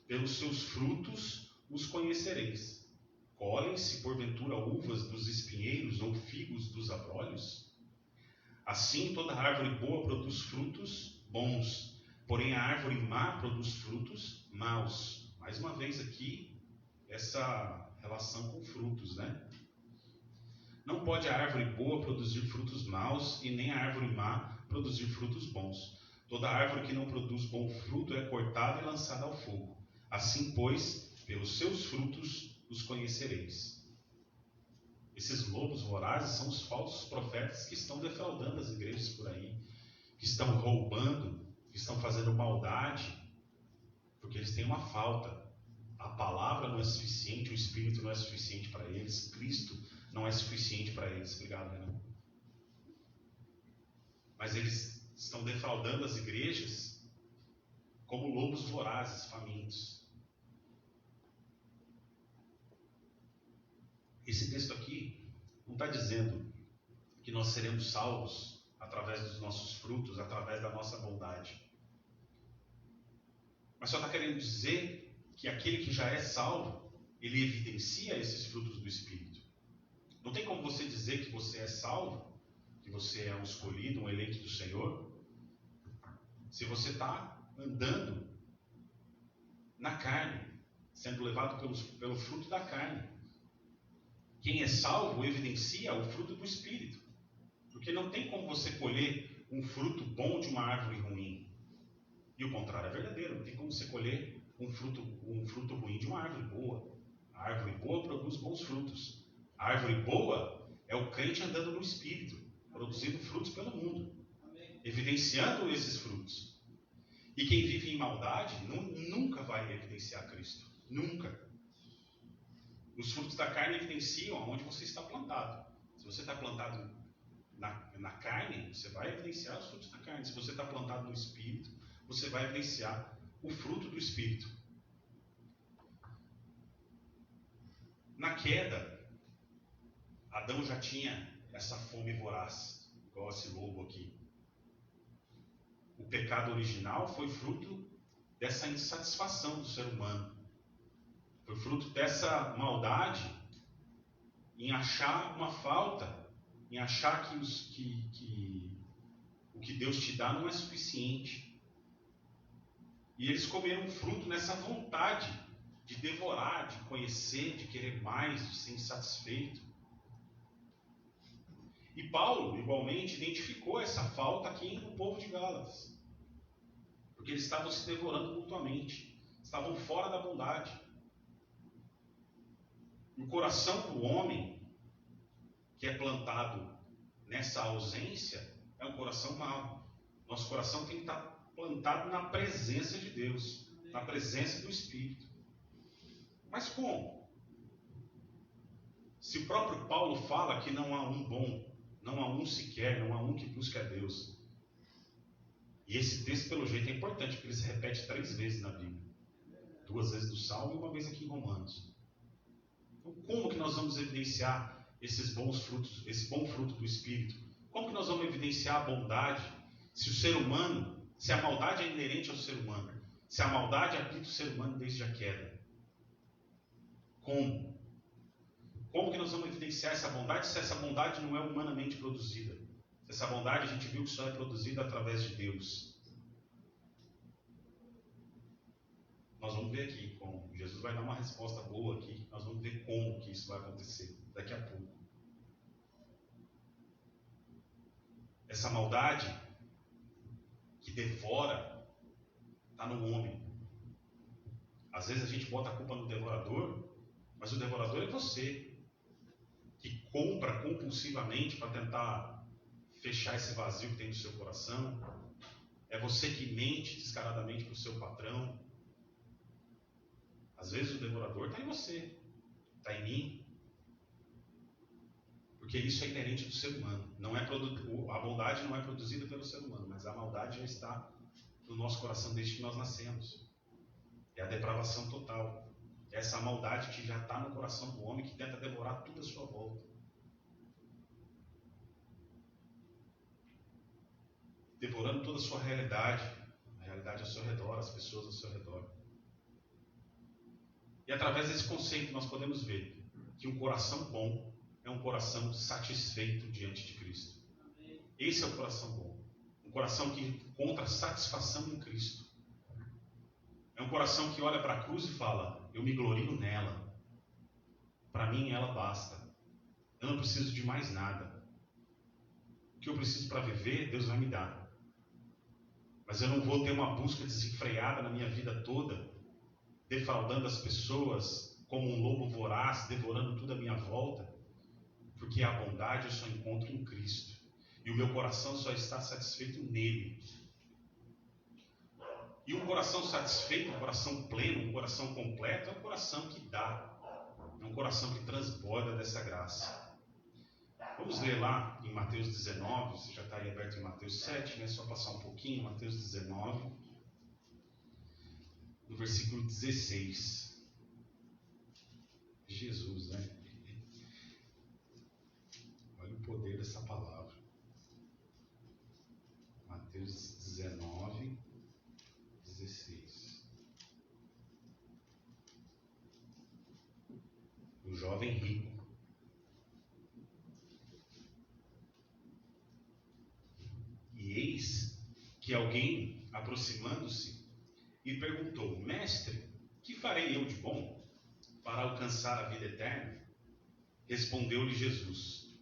Pelos seus frutos os conhecereis. Colhem-se, porventura, uvas dos espinheiros ou figos dos abrolhos? Assim, toda árvore boa produz frutos bons, porém a árvore má produz frutos maus. Mais uma vez aqui, essa relação com frutos, né? Não pode a árvore boa produzir frutos maus, e nem a árvore má produzir frutos bons. Toda árvore que não produz bom fruto é cortada e lançada ao fogo. Assim, pois, pelos seus frutos os conhecereis. Esses lobos vorazes são os falsos profetas que estão defraudando as igrejas por aí, que estão roubando, que estão fazendo maldade, porque eles têm uma falta. A palavra não é suficiente, o Espírito não é suficiente para eles, Cristo não é suficiente para eles. Obrigado, Renan. Mas eles estão defraudando as igrejas como lobos vorazes, famintos. Esse texto aqui não está dizendo que nós seremos salvos através dos nossos frutos, através da nossa bondade. Mas só está querendo dizer que aquele que já é salvo, ele evidencia esses frutos do Espírito. Não tem como você dizer que você é salvo, que você é um escolhido, um eleito do Senhor, se você está andando na carne, sendo levado pelo fruto da carne. Quem é salvo evidencia o fruto do Espírito, porque não tem como você colher um fruto bom de uma árvore ruim. E o contrário é verdadeiro, não tem como você colher um fruto ruim de uma árvore boa. A árvore boa produz bons frutos. A árvore boa é o crente andando no Espírito, produzindo frutos pelo mundo, evidenciando esses frutos. E quem vive em maldade nunca vai evidenciar Cristo. Nunca. Os frutos da carne evidenciam aonde você está plantado. Se você está plantado na carne, você vai evidenciar os frutos da carne. Se você está plantado no Espírito, você vai evidenciar o fruto do Espírito. Na queda, Adão já tinha essa fome voraz, igual esse lobo aqui. O pecado original foi fruto dessa insatisfação do ser humano. Foi fruto dessa maldade em achar uma falta, em achar que o que Deus te dá não é suficiente. E eles comeram fruto nessa vontade de devorar, de conhecer, de querer mais, de ser insatisfeito. E Paulo, igualmente, identificou essa falta aqui no povo de Gálatas. Porque eles estavam se devorando mutuamente, estavam fora da bondade. E o coração do homem, que é plantado nessa ausência, é um coração mau. Nosso coração tem que estar plantado na presença de Deus, na presença do Espírito. Mas como? Se o próprio Paulo fala que não há um bom, não há um sequer, não há um que busque a Deus. E esse texto, pelo jeito, é importante, porque ele se repete 3 vezes na Bíblia. 2 vezes do Salmo e 1 vez aqui em Romanos. Então, como que nós vamos evidenciar esses bons frutos, esse bom fruto do Espírito? Como que nós vamos evidenciar a bondade se o ser humano, se a maldade é inerente ao ser humano, se a maldade habita o ser humano desde a queda? Como? Como que nós vamos evidenciar essa bondade se essa bondade não é humanamente produzida? Se essa bondade a gente viu que só é produzida através de Deus. Nós vamos ver aqui como. Jesus vai dar uma resposta boa aqui. Nós vamos ver como que isso vai acontecer daqui a pouco. Essa maldade que devora está no homem. Às vezes a gente bota a culpa no devorador, mas o devorador é você, que compra compulsivamente para tentar fechar esse vazio que tem no seu coração. É você que mente descaradamente para o seu patrão. Às vezes o devorador está em você, está em mim. Porque isso é inerente do ser humano. Não é a bondade não é produzida pelo ser humano, mas a maldade já está no nosso coração desde que nós nascemos. É a depravação total. É essa maldade que já está no coração do homem, que tenta devorar tudo à sua volta. Devorando toda a sua realidade, a realidade ao seu redor, as pessoas ao seu redor. E através desse conceito nós podemos ver que um coração bom é um coração satisfeito diante de Cristo. Esse é o coração bom. Um coração que encontra satisfação em Cristo. É um coração que olha para a cruz e fala: eu me glorio nela. Para mim ela basta. Eu não preciso de mais nada. O que eu preciso para viver, Deus vai me dar. Mas eu não vou ter uma busca desenfreada na minha vida toda, defraudando as pessoas como um lobo voraz, devorando tudo à minha volta, porque a bondade eu só encontro em Cristo. E o meu coração só está satisfeito nele. E um coração satisfeito, um coração pleno, um coração completo, é um coração que dá. É um coração que transborda dessa graça. Vamos ler lá em Mateus 19, você já está aí aberto em Mateus 7, né? Só passar um pouquinho, Mateus 19, no versículo 16. Jesus, né? Olha o poder dessa palavra. Mateus 19, 16. O jovem rico. E eis que alguém, aproximando-se, lhe perguntou: Mestre, que farei eu de bom para alcançar a vida eterna? Respondeu-lhe Jesus: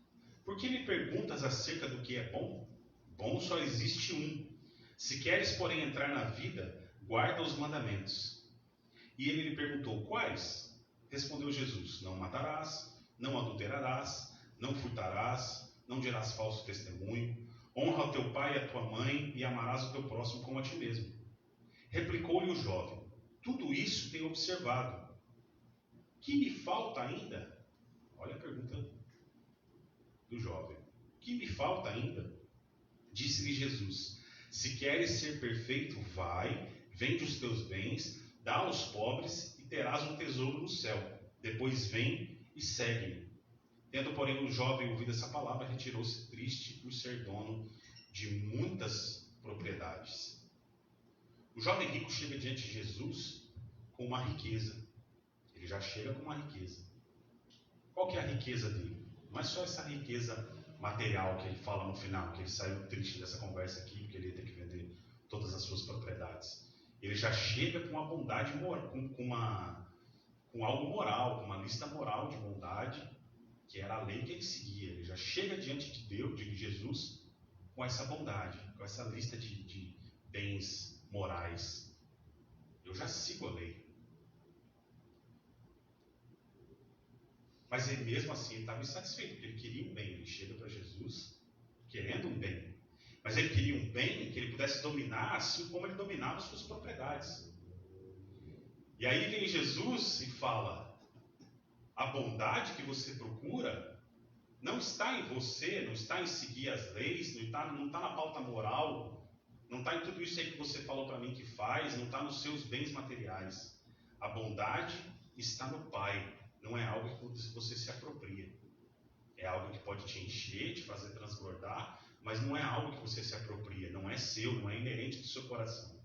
Por que me perguntas acerca do que é bom? Bom só existe um. Se queres, porém, entrar na vida, guarda os mandamentos. E ele lhe perguntou: Quais? Respondeu Jesus: Não matarás, não adulterarás, não furtarás, não dirás falso testemunho, honra o teu pai e a tua mãe, e amarás o teu próximo como a ti mesmo. Replicou-lhe o jovem: Tudo isso tenho observado. Que me falta ainda? Olha a pergunta do jovem. Que me falta ainda? Disse-lhe Jesus: Se queres ser perfeito, vai, vende os teus bens, dá aos pobres e terás um tesouro no céu. Depois vem e segue-me. Tendo, porém, o jovem ouvido essa palavra, retirou-se triste por ser dono de muitas propriedades. O jovem rico chega diante de Jesus com uma riqueza. Ele já chega com uma riqueza. Qual que é a riqueza dele? Não é só essa riqueza material que ele fala no final, que ele saiu triste dessa conversa aqui, porque ele ia ter que vender todas as suas propriedades. Ele já chega com uma bondade moral, com algo moral, com uma lista moral de bondade, que era a lei que ele seguia. Ele já chega diante de Deus, de Jesus, com essa bondade, com essa lista de bens morais. Eu já sigo a lei. Mas ele mesmo assim estava insatisfeito, porque ele queria um bem. Ele chega para Jesus querendo um bem. Mas ele queria um bem que ele pudesse dominar, assim como ele dominava as suas propriedades. E aí vem Jesus e fala: a bondade que você procura não está em você, não está em seguir as leis, não está na pauta moral, não está em tudo isso aí que você falou para mim que faz, não está nos seus bens materiais. A bondade está no Pai. Não é algo que você se apropria. É algo que pode te encher, te fazer transbordar, mas não é algo que você se apropria. Não é seu, não é inerente do seu coração.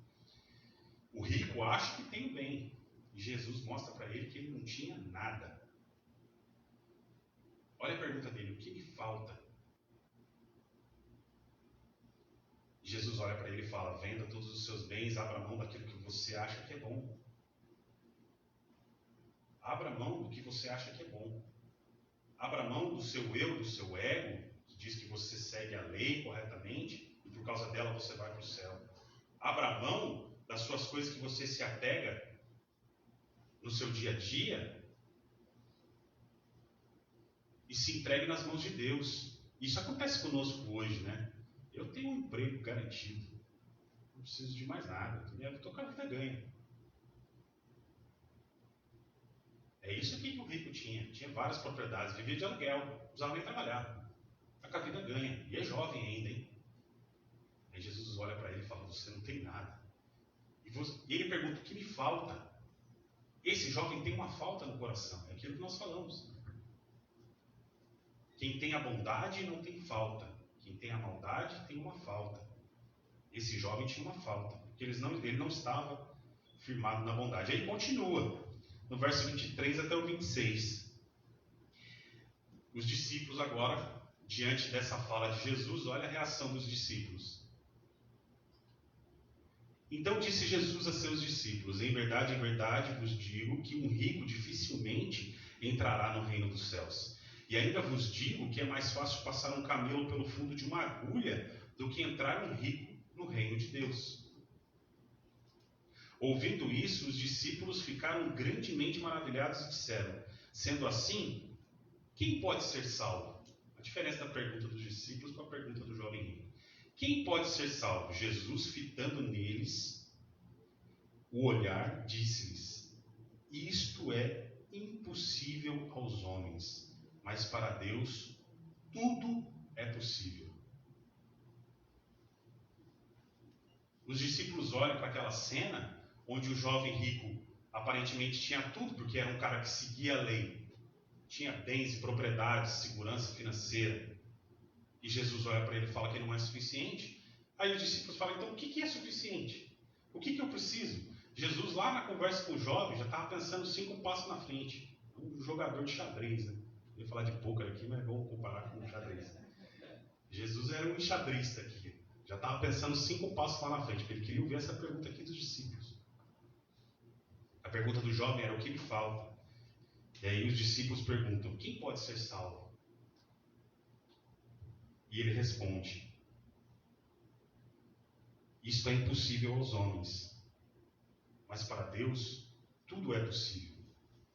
O rico acha que tem bem. E Jesus mostra para ele que ele não tinha nada. Olha a pergunta dele: o que me falta? Jesus olha para ele e fala: venda todos os seus bens, abra mão daquilo que você acha que é bom. Abra mão do que você acha que é bom. Abra mão do seu eu, do seu ego, que diz que você segue a lei corretamente e por causa dela você vai para o céu. Abra mão das suas coisas que você se apega no seu dia a dia e se entregue nas mãos de Deus. Isso acontece conosco hoje, né? Eu tenho um emprego garantido, não preciso de mais nada, estou com a vida ganha. É isso aqui que o rico tinha várias propriedades, vivia de aluguel, não precisava nem trabalhar, está com a vida ganha, e é jovem ainda, hein? Aí Jesus olha para ele e fala: você não tem nada. E ele pergunta: o que me falta? Esse jovem tem uma falta no coração, é aquilo que nós falamos. Quem tem a bondade não tem falta, quem tem a maldade tem uma falta. Esse jovem tinha uma falta, porque ele não estava firmado na bondade. Aí continua, no verso 23 até o 26. Os discípulos agora, diante dessa fala de Jesus, olha a reação dos discípulos. Então disse Jesus a seus discípulos: em verdade vos digo que um rico dificilmente entrará no reino dos céus. E ainda vos digo que é mais fácil passar um camelo pelo fundo de uma agulha do que entrar um rico no reino de Deus. Ouvindo isso, os discípulos ficaram grandemente maravilhados e disseram: sendo assim, quem pode ser salvo? A diferença da pergunta dos discípulos com a pergunta do jovem rico. Quem pode ser salvo? Jesus, fitando neles o olhar, disse-lhes: isto é impossível aos homens, mas para Deus tudo é possível. Os discípulos olham para aquela cena onde o jovem rico aparentemente tinha tudo, porque era um cara que seguia a lei, tinha bens e propriedades, segurança financeira, e Jesus olha para ele e fala que não é suficiente. Aí os discípulos falam: então o que é suficiente? O que eu preciso? Jesus, lá na conversa com o jovem, já estava pensando 5 passos na frente. Um jogador de xadrez, né? Eu ia falar de pôquer aqui, mas vamos comparar com o xadrez. Jesus era um enxadrista aqui, já estava pensando 5 passos lá na frente, porque ele queria ouvir essa pergunta aqui dos discípulos. A pergunta do jovem era: o que me falta? E aí os discípulos perguntam: quem pode ser salvo? E ele responde: isto é impossível aos homens, mas para Deus tudo é possível.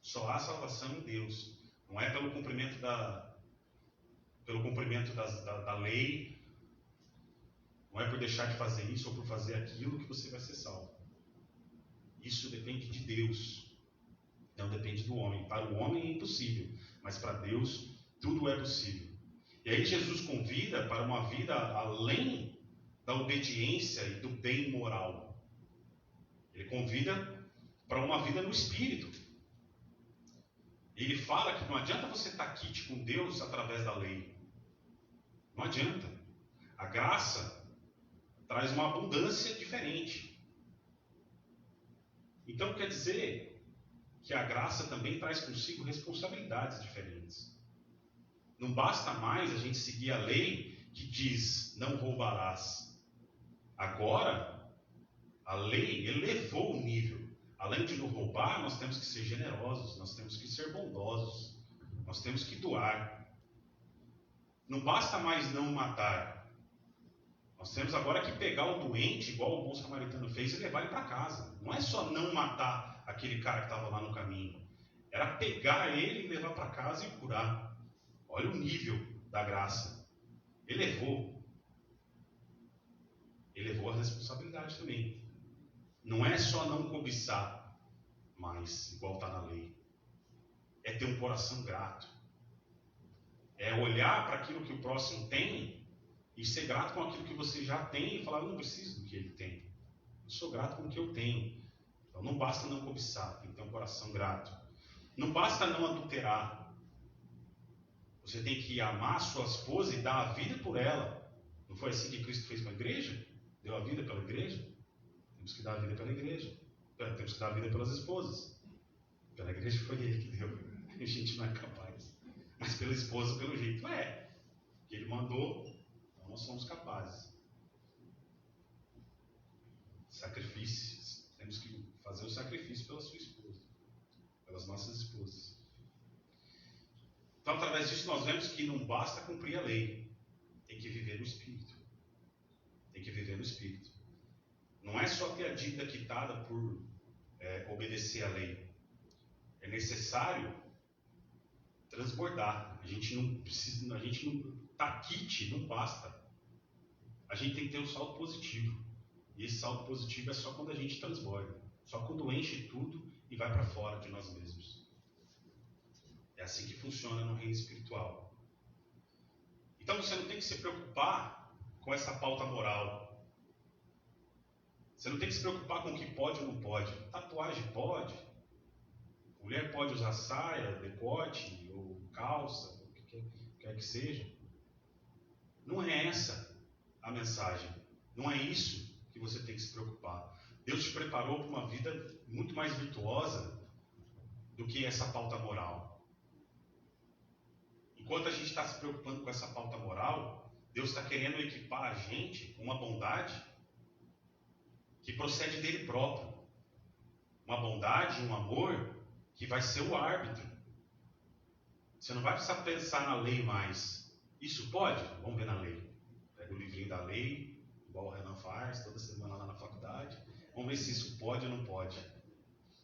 Só há salvação em Deus. Não é pelo cumprimento da lei, não é por deixar de fazer isso ou por fazer aquilo que você vai ser salvo. Isso depende de Deus, não depende do homem. Para o homem é impossível, mas para Deus tudo é possível. E aí Jesus convida para uma vida além da obediência e do bem moral. Ele convida para uma vida no Espírito. Ele fala que não adianta você estar quite com Deus através da lei. Não adianta. A graça traz uma abundância diferente. Então quer dizer que a graça também traz consigo responsabilidades diferentes. Não basta mais a gente seguir a lei que diz: não roubarás. Agora, a lei elevou o nível. Além de não roubar, nós temos que ser generosos, nós temos que ser bondosos, nós temos que doar. Não basta mais não matar. Nós temos agora que pegar o doente, igual o bom samaritano fez, e levar ele para casa. Não é só não matar aquele cara que estava lá no caminho. Era pegar ele e levar para casa e curar. Olha o nível da graça. Elevou a responsabilidade também. Não é só não cobiçar, mas igual está na lei. É ter um coração grato. É olhar para aquilo que o próximo tem e ser grato com aquilo que você já tem e falar: eu não preciso do que ele tem. Eu sou grato com o que eu tenho. Então não basta não cobiçar, tem que ter um coração grato. Não basta não adulterar. Você tem que amar a sua esposa e dar a vida por ela. Não foi assim que Cristo fez com a igreja? Deu a vida pela igreja? Temos que dar a vida pela igreja. Temos que dar a vida pelas esposas. Pela igreja foi ele que deu. A gente não é capaz. mas pela esposa, pelo jeito, é. Que ele mandou, então nós somos capazes. Sacrifícios. Temos que fazer o sacrifício pela sua esposa, pelas nossas esposas. Então, através disso, nós vemos que não basta cumprir a lei, tem que viver no Espírito. Tem que viver no Espírito. Não é só ter a dívida quitada por obedecer à lei. É necessário transbordar. A gente não precisa, a gente não tá quite, não basta. A gente tem que ter um saldo positivo. E esse saldo positivo é só quando a gente transborda. Só quando enche tudo e vai para fora de nós mesmos. É assim que funciona no reino espiritual. Então você não tem que se preocupar com essa pauta moral. Você não tem que se preocupar com o que pode ou não pode. Tatuagem pode. Mulher pode usar saia, decote, ou calça, o que quer que seja. Não é essa a mensagem. Não é isso que você tem que se preocupar. Deus te preparou para uma vida muito mais virtuosa do que essa pauta moral. Enquanto a gente está se preocupando com essa pauta moral, Deus está querendo equipar a gente com uma bondade que procede dele próprio. Uma bondade, um amor que vai ser o árbitro. Você não vai precisar pensar na lei mais. Isso pode? Vamos ver na lei. Pega o livrinho da lei, igual o Renan faz toda semana lá na faculdade. Vamos ver se isso pode ou não pode.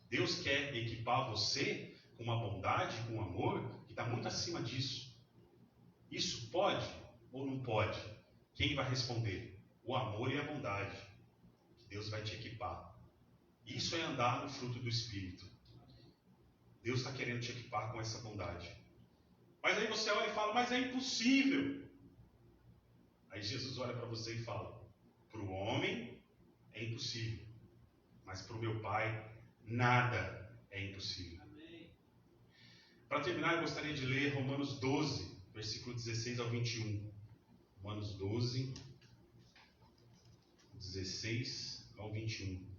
Deus quer equipar você com uma bondade, com um amor que está muito acima disso. Isso pode ou não pode? Quem vai responder? O amor e a bondade que Deus vai te equipar. Isso é andar no fruto do Espírito. Deus está querendo te equipar com essa bondade. Mas aí você olha e fala, mas é impossível. Aí Jesus olha para você e fala, para o homem é impossível, mas para o meu Pai nada é impossível. Para terminar, eu gostaria de ler Romanos 12, versículo 16 ao 21. Romanos 12, 16 ao 21.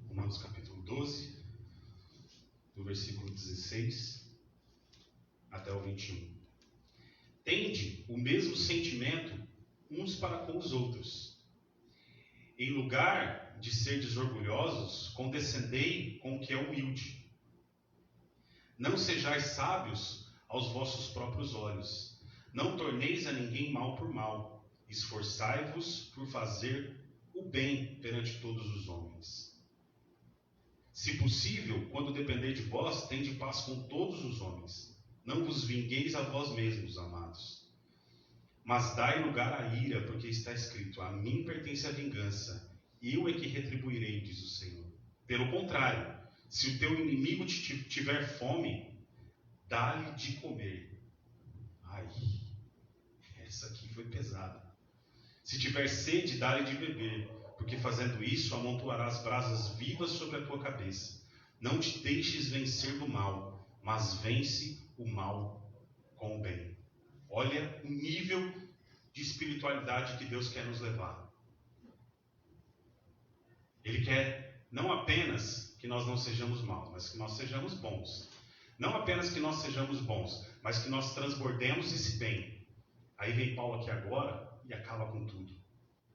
Romanos capítulo 12, do versículo 16 até o 21. Tende o mesmo sentimento uns para com os outros. Em lugar de serdes orgulhosos, condescendei com o que é humilde. Não sejais sábios aos vossos próprios olhos. Não torneis a ninguém mal por mal. Esforçai-vos por fazer o bem perante todos os homens. Se possível, quando depender de vós, tende paz com todos os homens. Não vos vingueis a vós mesmos, amados. Mas dai lugar à ira, porque está escrito, a mim pertence a vingança, eu é que retribuirei, diz o Senhor. Pelo contrário, se o teu inimigo tiver fome, dá-lhe de comer. Ai, essa aqui foi pesada. Se tiver sede, dá-lhe de beber, porque fazendo isso, amontoarás brasas vivas sobre a tua cabeça. Não te deixes vencer do mal, mas vence o mal com o bem. Olha o nível de espiritualidade que Deus quer nos levar. Ele quer não apenas que nós não sejamos maus, mas que nós sejamos bons. Não apenas que nós sejamos bons, mas que nós transbordemos esse bem. Aí vem Paulo aqui agora e acaba com tudo.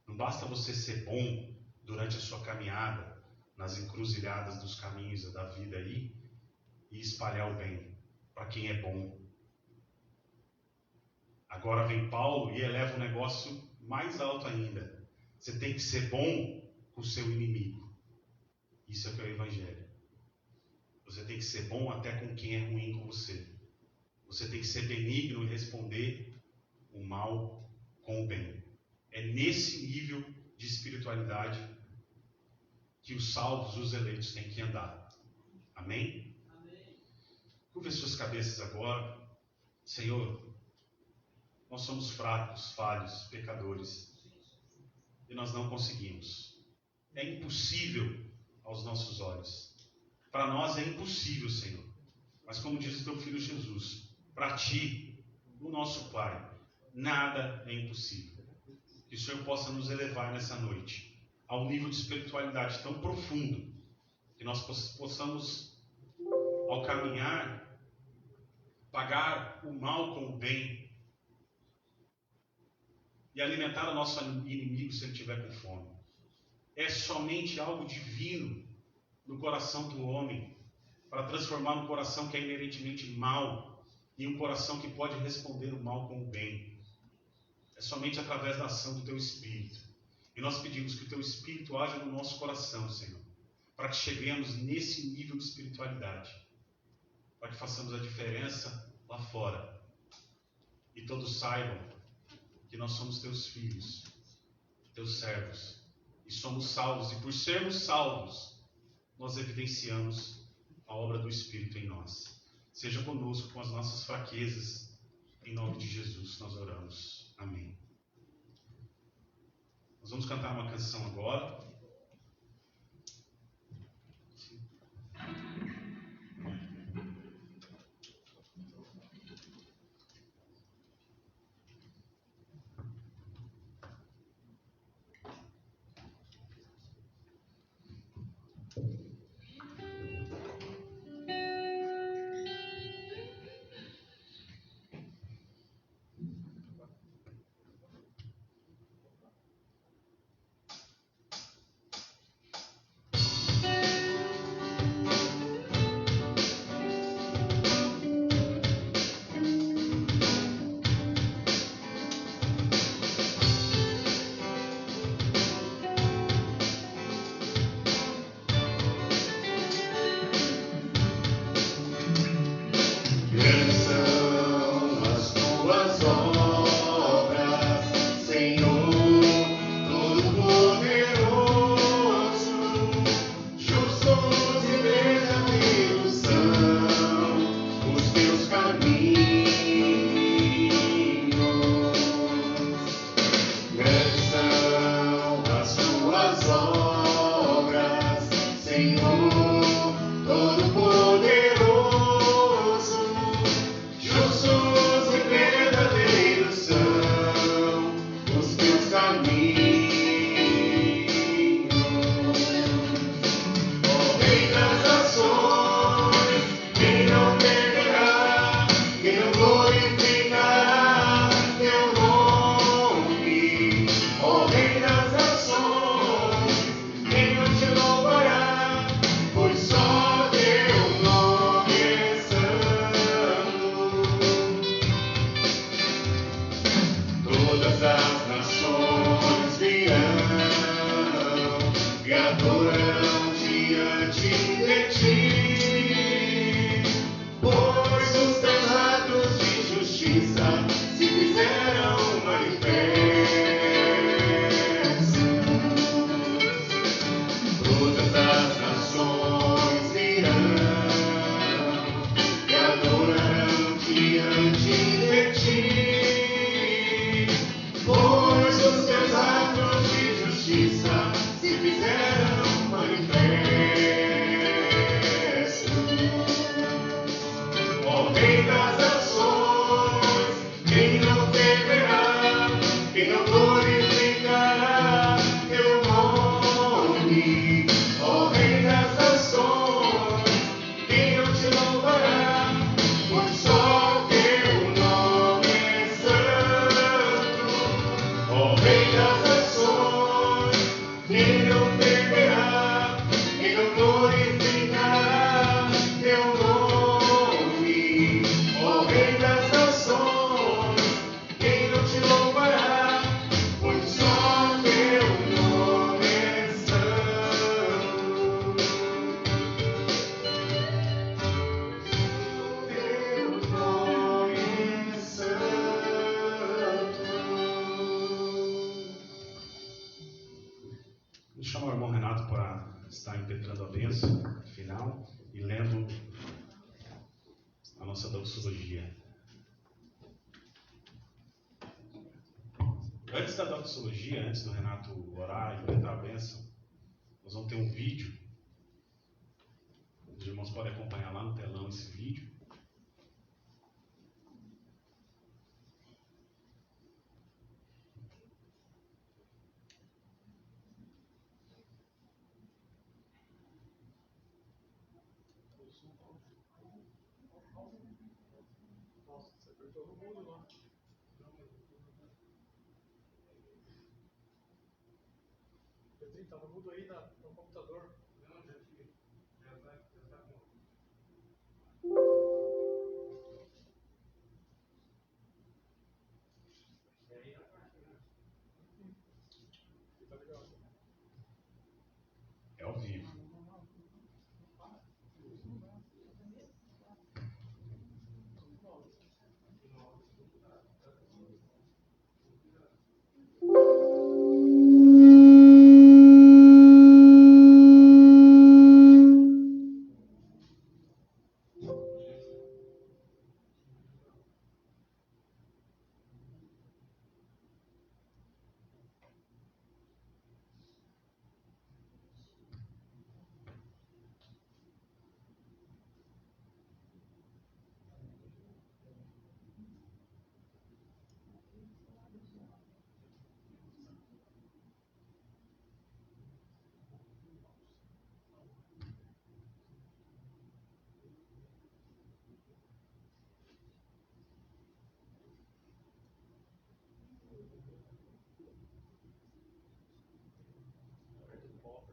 Não basta você ser bom durante a sua caminhada, nas encruzilhadas dos caminhos da vida aí, e espalhar o bem para quem é bom. Agora vem Paulo e eleva um negócio mais alto ainda. Você tem que ser bom com o seu inimigo. Isso é que é o Evangelho. Você tem que ser bom até com quem é ruim com você. Você tem que ser benigno e responder o mal com o bem. É nesse nível de espiritualidade que os salvos, os eleitos, têm que andar. Amém? Amém. Curve suas cabeças agora. Senhor, nós somos fracos, falhos, pecadores. E nós não conseguimos. É impossível aos nossos olhos. Para nós é impossível, Senhor. Mas como diz o teu Filho Jesus, para ti, o nosso Pai, nada é impossível. que o Senhor possa nos elevar nessa noite a um nível de espiritualidade tão profundo, que nós possamos, ao caminhar, pagar o mal com o bem e alimentar o nosso inimigo se ele estiver com fome. É somente algo divino no coração do homem, para transformar um coração que é inerentemente mau em um coração que pode responder o mal com o bem. É somente através da ação do Teu Espírito. E nós pedimos que o Teu Espírito haja no nosso coração, Senhor, para que cheguemos nesse nível de espiritualidade, para que façamos a diferença lá fora e todos saibam que nós somos Teus filhos, Teus servos, e somos salvos, e por sermos salvos, nós evidenciamos a obra do Espírito em nós. Seja conosco com as nossas fraquezas, em nome de Jesus nós oramos. Amém. Nós vamos cantar uma canção agora. Chamar o irmão Renato para estar impetrando a bênção final e lendo a nossa doxologia. Antes da doxologia, antes do Renato orar e impetrar a bênção, nós vamos ter um vídeo. Os irmãos podem acompanhar lá no telão esse vídeo. Leozinho, tava mudo aí no computador. Não, já tive. Já tá com. E aí na parte, né? Tá legal. É ao vivo. Volta.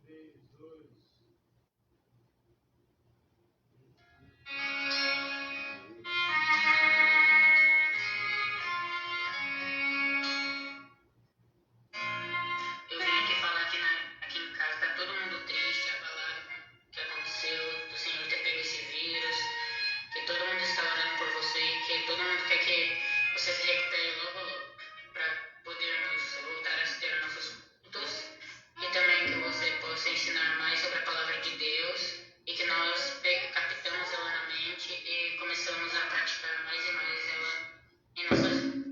3, 2. Eu vim aqui falar que aqui em casa tá todo mundo triste, abalado com o que aconteceu, do Senhor ter pego esse vírus, que todo mundo está orando por você e que todo mundo quer que você se recupere logo logo, para podermos voltar a ter nossos cultos e também que você possa ensinar mais sobre a palavra de Deus e que nós captamos ela na mente e começamos a praticar mais e mais ela em nossas vidas.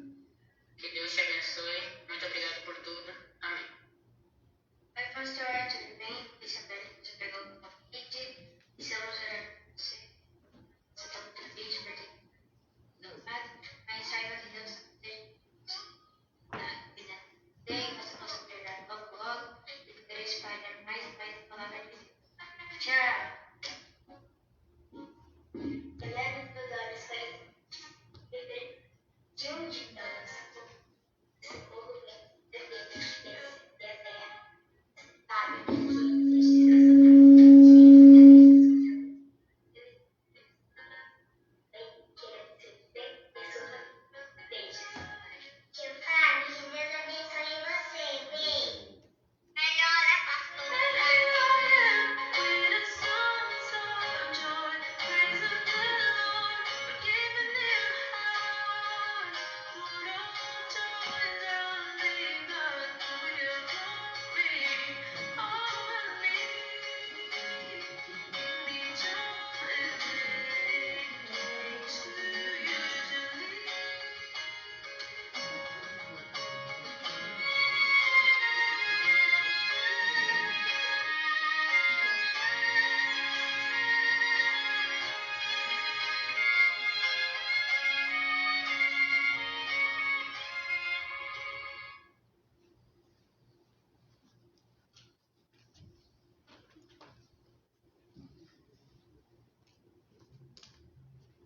Que Deus te abençoe. Muito obrigado por tudo. Amém. Oi, pastor, tudo bem? Isabel, você pegou o Covid. Estamos orando por você. Você está muito triste por ter ficado, mas saiba que Deus está cuidando de você, você possa perdoar logo, logo e poder espalhar mais e mais a palavra de Deus. Tchau! Eleve os meus olhos para viver de onde nós, esse povo vem dessa terra. Sabe, que Deus abençoe você, beijo. Melhora, pastor.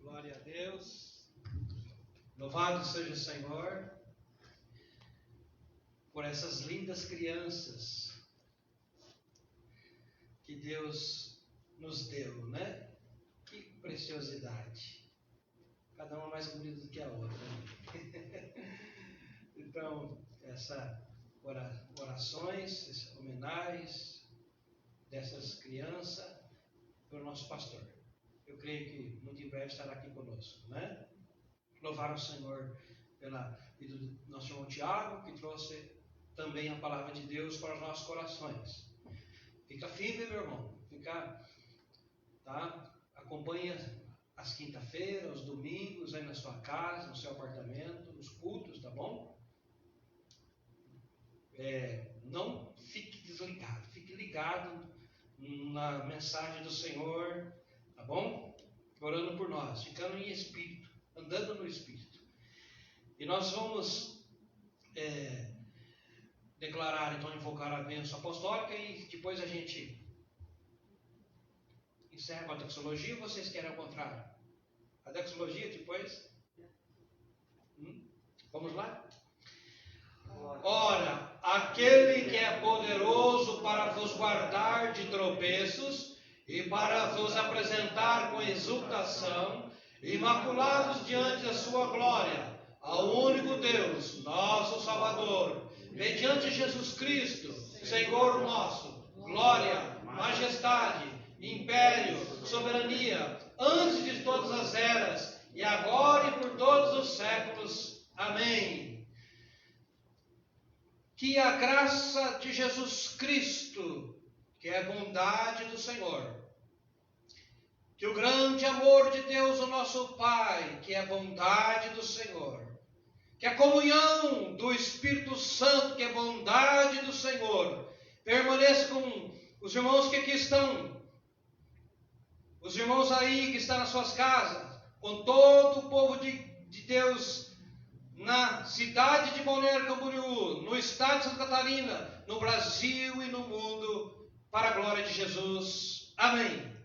Glória a Deus. Louvado seja o Senhor. por essas lindas crianças que Deus nos deu, né? Que preciosidade. Cada uma mais bonita do que a outra. Então, essas orações, essas homenagens dessas crianças para o nosso pastor. Eu creio que muito em breve estará aqui conosco, né? Louvar o Senhor pela vida do nosso irmão Tiago, que trouxe também a palavra de Deus para os nossos corações. Fica firme, meu irmão. Tá? Acompanha as quinta-feiras, os domingos, aí na sua casa, no seu apartamento, nos cultos, tá bom? Não fique desligado, fique ligado na mensagem do Senhor, tá bom? Orando por nós, ficando em espírito, andando no espírito. E nós vamos declarar, então, invocar a bênção apostólica e depois a gente encerra com a doxologia ou vocês querem ao contrário? A doxologia depois? Vamos lá? Ora, aquele que é poderoso para vos guardar de tropeços e para vos apresentar com exultação, imaculados diante da sua glória, ao único Deus, nosso Salvador, mediante Jesus Cristo, Senhor nosso, glória, majestade, império, soberania, antes de todas as eras, e agora e por todos os séculos. Amém. Que a graça de Jesus Cristo, que é a bondade do Senhor, que o grande amor de Deus, o nosso Pai, que é a bondade do Senhor, que a comunhão do Espírito Santo, que é a bondade do Senhor, permaneça com os irmãos que aqui estão, os irmãos aí que estão nas suas casas, com todo o povo de Deus, na cidade de Balneário Camboriú, no estado de Santa Catarina, no Brasil e no mundo, para a glória de Jesus. Amém.